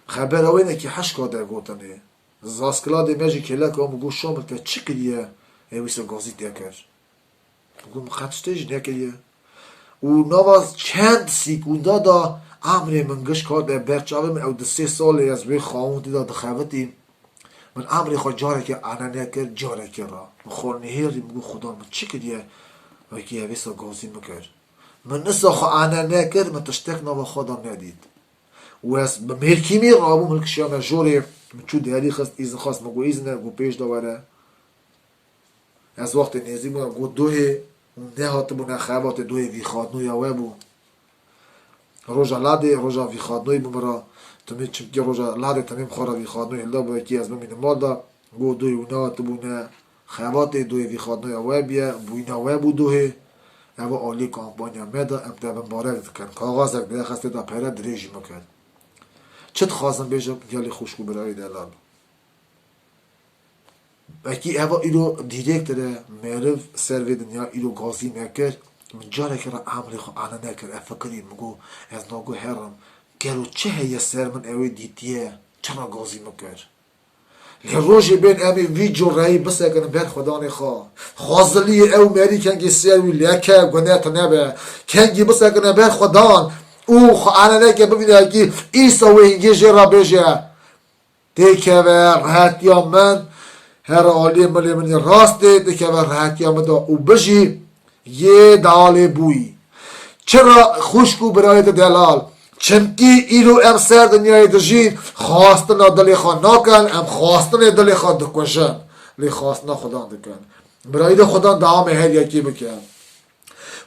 S6: خبر اوینه که 8 کاده گوتنه زاسکلاده میجی کلک هم گو شامل که چی کریه اویسا گازی تکر گو مخطشتیج نکریه و نواز چند سیکونده دا امر منگش کارده برچاوه من او 3 سالی از بی خواهوندی دا دخوتی من امر خود جاره که انا نکر جاره که را مخور نهیری مگو خدا من چی کریه و که اویسا گازی مکر من نسا خو انا نکر من تشتک نوا خدا ندید و از بمهرکیمی رابو ملک شیام جوری من چو دیاری خست ایزن خواست مگو ایزنه گو پیش داوره از وقت نیزی بودم گو دوه نه هات بونه خوابات دوه وی خادنو یا بو روژا لاده روژا وی خادنوی بمرا تمی چمکی روژا لاده تمیم خورا وی خادنوی هلدا با یکی از بمین مادا گو دوه اونا هات بونه خوابات دوه وی خادنو یا بیه بوینا بو دوه اوا عالی کامپانیا مدا ابدا مبارک کن کاغذ اگه خسته دا پیره دریجی مکن چت خواستم بیشم گلی خوشگو برای دلال بکی اوا ایرو دیرکتره معرف سروی دنیا ایرو گازی مکر من جاره که را عملی خو آنه نکر افکری مگو از ناگو هرم گلو چه هی سر من اوی دیتیه چرا گازی مکر لروجی بین امی ویدیو رای بس اگر بر خدا نخوا خازلی او مری کنگی سر وی لکه گناه تنبه کنگی بس اگر بر خدا او خانه نکه ببینه که ایسا و اینگی جرا بجه دیکه و راحتی من هر عالی ملی منی راسته دیکه و راحتی من دا او بجی یه دال بوی چرا خوشکو برای دلال چنکی ایرو ام سر دنیای دجین خواستن دلی خواه نکن ام خواستن دلی خواه دکوشن لی خواستن خدا دکن برای خدا دعام هر یکی بکن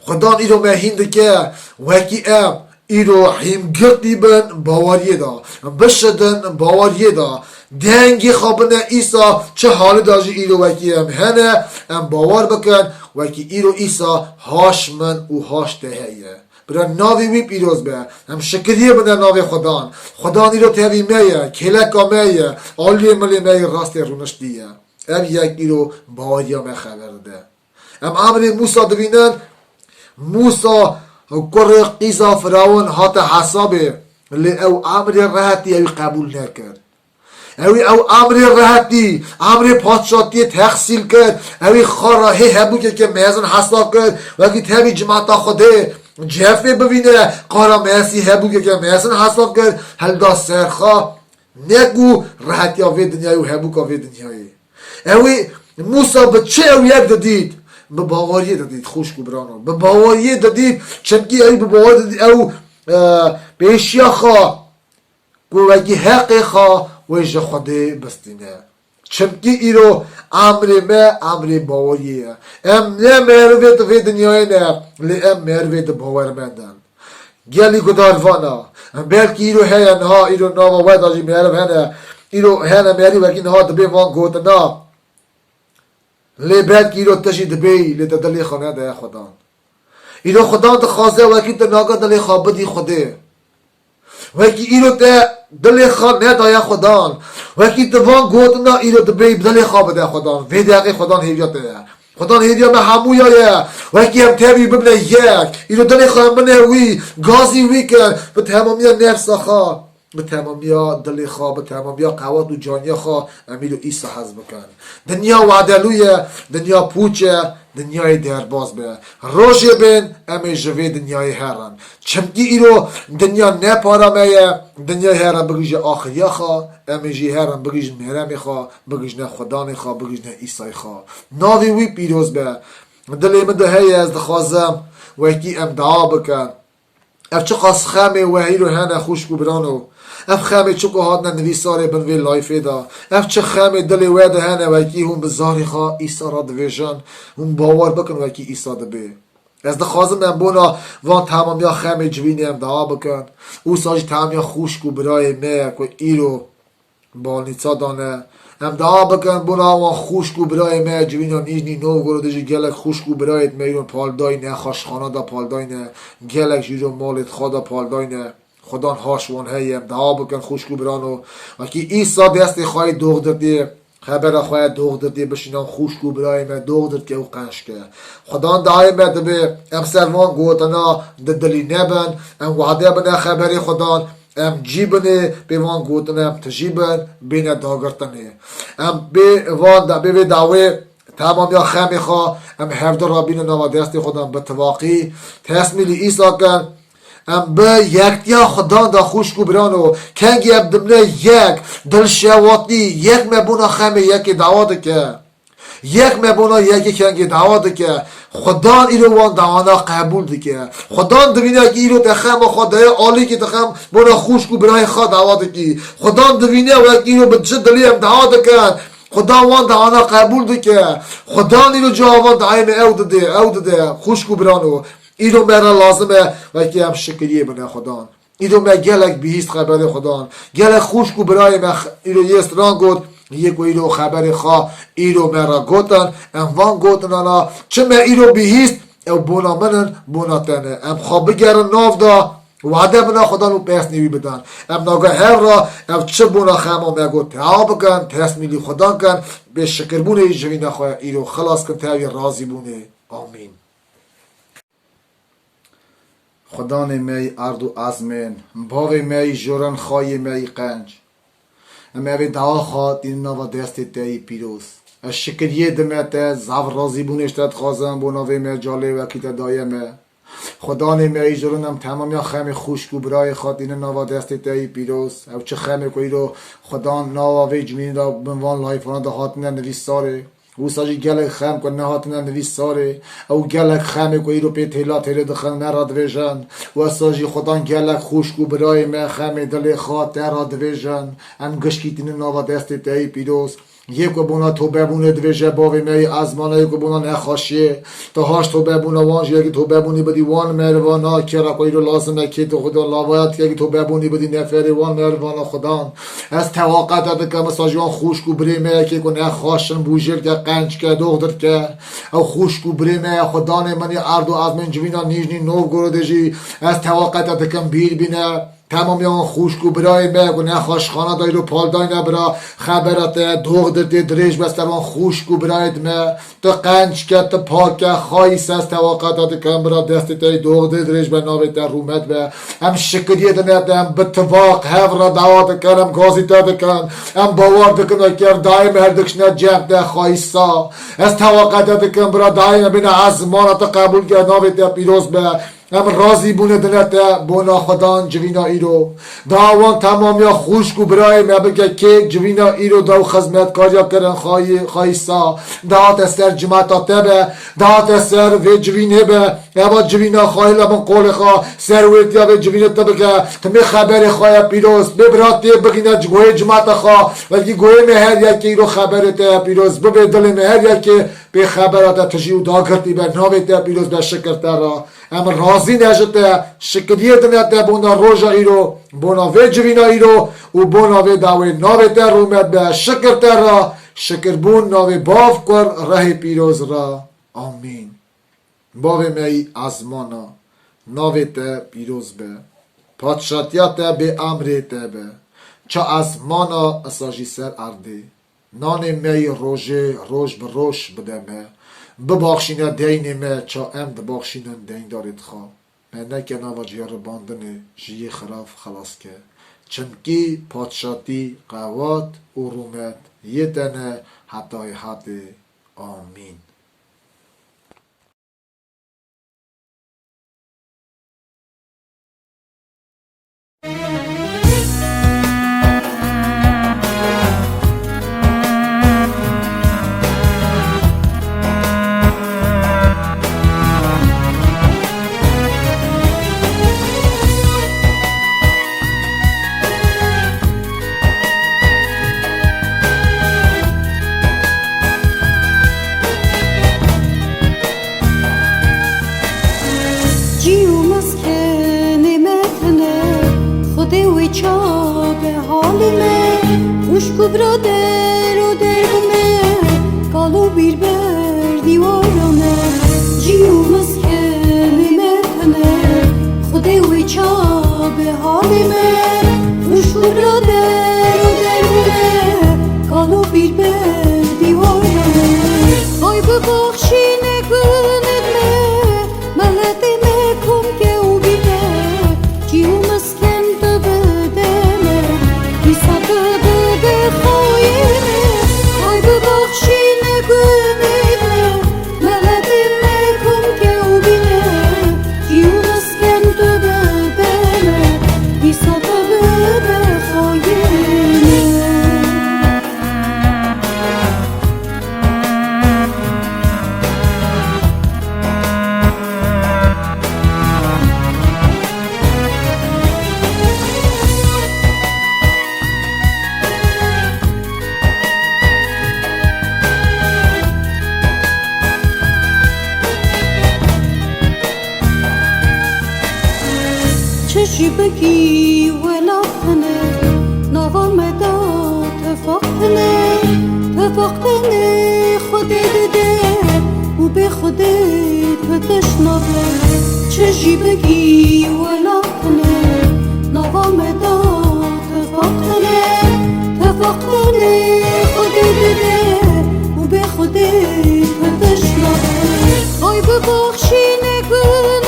S6: خدا ایرو مهین دکه وکی ام ایرو هم گرتی بن باوریه دا بشدن باوریه دا دنگی خوابنه ایسا چه حال داجی ایرو وکی ام هنه ام باور بکن وکی ایرو ایسا هاش من و هاش تهیه برای ناوی وی پیروز به هم شکریه بنده ناوی خدا خدا ایرو تهوی میه کلکا میه آلی ملی میه راست رونشتیه ام یک ایرو باوریه می خبر ده ام عمر موسا دوینن موسا کره قیزا فراون هات حسابه لی او عمر راحتی اوی قبول نکرد اوی او امر راحتی امر پادشاهی تحصیل کرد اوی خراهی هبو که میزن حساب کرد وقتی تبی جماعت خوده جفه ببینه قارا میسی هبو که میزن حساب کرد هل دا سرخا نگو راحتی آوی دنیای و هبو که آوی دنیایی اوی موسا به چه او یک دادید به باوریه دادید خوشکو برانو به باوریه دادید چنکی اوی به باوریه دادید او پیشیا خواه گوهی حق خواه ویش خوده بستینه چمکی ایرو امر باوریه ام نه مرویت وی دنیای نه لی ام مرویت باور مندن گلی گداروانا بلکی ایرو هیا نها ایرو ناوا وید آجی مرو هنه ایرو هنه مری وکی نها دبی وان گوتنا لی بلکی ایرو تشی دبی لی دلی خانه ده خدا ایرو خدا دخوازه وکی دناغا دلی خوابدی خوده وکی ایرو ده دلی خواب ندای خدان وکی دوان گوتنا ایرو دبی دلی خواب ده خدان ویدیقی خدان هیویت ده خدان هیویت به همویایه وکی هم تبی ببنه یک ایرو دلی خواب منه وی گازی وی کن به تمامی نفس خواه به تمامی دلی خواه به تمامی قوات و جانی خواه امیرو ایسا حز بکن دنیا وعدلویه دنیا پوچه دنیای درباز به روشه بین امی جوی دنیای هران چمکی ایرو دنیا نپارا میه دنیای هران بگیج آخری خواه امی جی هران بگیج مهرمی خواه بگیج نه خدا خواه بگیج نه ایسای خواه ناوی وی پیروز به دلی من ده هی از دخوازم و اکی ام دعا بکن اف چه قاس خمه و هیرو هنه خوش برانو اف خمه چکو هاتنا نویساره بن وی لایفه دا اف چه خمه دلی ویده هنه وکی هم بزاری خواه ایسا را دویژن هم باور بکن وکی ایسا دبی از دخوازم من بونا وان تمامی خمه جوینی هم دعا بکن او ساجی تمامی خوشکو برای مک و ایرو بالنیچا دانه هم دعا بکن بونا وان خوشکو برای مک جوینی نیجنی نو گرو دیجی گلک خوشکو برایت میرون پالدای نه خاشخانه دا پالدای نه گلک جیرو مالت خدا پالدای نه خدا هاش وان هیم دعا بکن خوشکو برانو وکی ایسا دستی خواهی دوغ دردی خبر خواهی دوغ دردی بشینم خوشکو برای من دوغ درد که او قنش که خدا دعای مده به ام سلمان گوتنا دلی نبن ام وعده بنا خبری خدا ام جیبنه به وان گوتنا ام تجیبن بین داگرتنه ام به وان دا به دعوی تمام یا خمی خواه ام هفته رابین نوا دستی خدا به تواقی تسمیلی ایسا کن ام به یکتیا خدا دا خوشکو برانو کنگی ام دمنه یک دل شواتی یک مبونا خمی یکی دعواد که یک مبونا یکی کنگی دعواد که خدا ایرو وان دعوانا قبول دکه خدا دوینه که ایرو تخم خدای عالی که تخم بونا خوشکو برای خدا دعواد که خدا دوینه و ایرو به چه دلی ام دعواد کن خدا وان دعوانا قبول دکه خدا ایرو جوان دعایم او دده خوشکو برانو ایرو مرا لازمه و که هم شکریه بنه خدا ایرو من گلک بیست خبر خدا گلک خوشکو برای من ایرو یه استران گود یک و ایرو خبر خواه ایرو مرا گوتن ام وان گوتن انا چه من ایرو بیست او بونا منن بونا تنه ام خواب بگرن ناف دا وعده بنا خدا رو پیس نیوی بدن ام ناگه هر را ام چه بونا خیمه میگو تعاب کن تسمیلی خدا کن به شکر بونه جوی نخواه ایرو خلاص کن تاوی رازی بونه آمین خدان می ارد و ازمین باو می جورن خای می قنج امی دعا خواد این نوا دست تی پیروز شکریه دمت زاو رازی بونشتت خازم بوناوی می جاله و کیت دایمه خدان می جورنم تمام یا خم خوشگو برای خاطر نوا دست تی پیروز او چه خم کوی رو خدان نواوی جمین را بنوان لایفان ده هاتنه نویساره او ساجی گلک خم کن نهاتنه نویساره او گلک خم کوی رو پی تیلا تیره دخل نراد ویژن و ساجی خدان گلک خوشگو برای می خم دل خاطر راد ویژن ام گشکیتین نوا دست تی پیروز یک و بونا تو ببونه دویجه باوی می ازمانه یک و بونا نخواشیه تا هاش تو ببونه وانج یکی تو ببونی بدی وان مروانا کرا کوئی رو لازم نکی تو خدا لاوایت یکی تو ببونی بدی نفری وان مروانا خدان از توقعت دکم مساجوان خوشکو بریمه یکی کو نخواشن بوجر که قنج که دختر که او خوشکو بریمه خدان منی ارد و ازمن جوینا نیجنی نوگورودجی از توقعت دکم بیر بینه تمام یان خوشگو برای میگو نخواش خانه دای رو پالدای نبرا خبرت دوغ درد دریج بستوان خوشگو برایت می تو قنج که تو پاک خایس از توقعات کم برا دست تای دوغ دریج به ناوی در رومت به هم شکریه دنیدم به تواق هفر دعوات کنم گازی تا دکن هم باور دکن که دایم هردکش نه جمع ده خایسا از توقعات کم برا دایم بین ازمانت قبول که ناوی در پیروز به ام راضی بونه دلت بونا خدان جوینا ایرو داوان تمام یا خوشگو برای مبگه که جوینا ایرو داو خدمت کاریا کرن خایسا دات سر جماعت تبه دات سر و جوینه به یا جوینا خایل من قول خا سر و یا جوینه تبه که تم خبر خای پیروز ببرات بگینا گوی جماعت خا ولی گوی مهر یا کی رو خبرت پیروز به دل مهر یا که به خبرات تجیو دا کرتی به ناوی تا پیروز به شکر ترا ام راضی نجته شکریه دنیت بونا روژا ایرو بونا وی جوینا ایرو و بونا وی داوی ناوی تر رومد به شکر ترا شکر بون ناوی باف کر ره پیروز را آمین باوی می ازمانا ناوی تا پیروز به پادشاتیات به امر تا به چا ازمانا اساجی سر ارده نان می روژه روش به روش بدمه ببخشینه دین می چا ام دبخشینه دین دارید خواه من نکنه و جیار باندنه جیه خراف خلاص که چنکی پادشاتی قوات و رومت یه تنه حتای حتی آمین
S7: برادر و درگمه کالو بیر بر دیوارانه جیو مسکنه مکنه خوده وی چا به حالمه خوشو برادر و درگمه کالو بیر بر دیوارانه آی ببخشینه گنگمه ملت مکم که او بیده جیو مسکن تو بدمه بیسا بده خواهیمه آی ببخشینه گنگمه ملت مکم که او بیده جیو مسکن تو بدمه بیسا بده خواهیمه چشی بگی ولاتنه نوامدا تفاقتنه خودت ده و به خودت بتشنابه چشی بگی ولاتنه نوامدا تفاقتنه خودت ده و به خودت بتشنابه آی ببخشینه گنگمه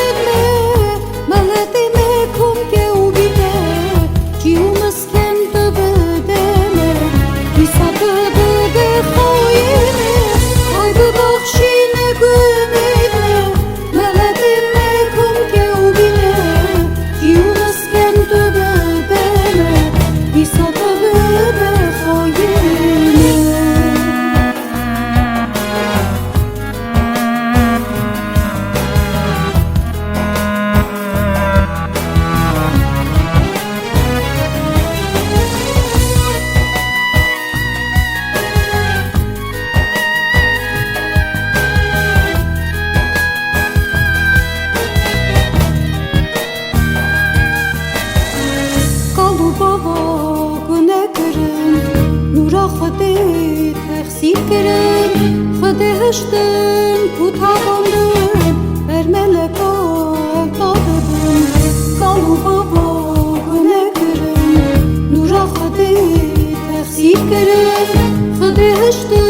S7: کرن خودی هشتن کوتاهاندن بر ملکا اعتاده بن کالو بابا گنه کرن نورا خودی تخصیب کرن خودی هشتن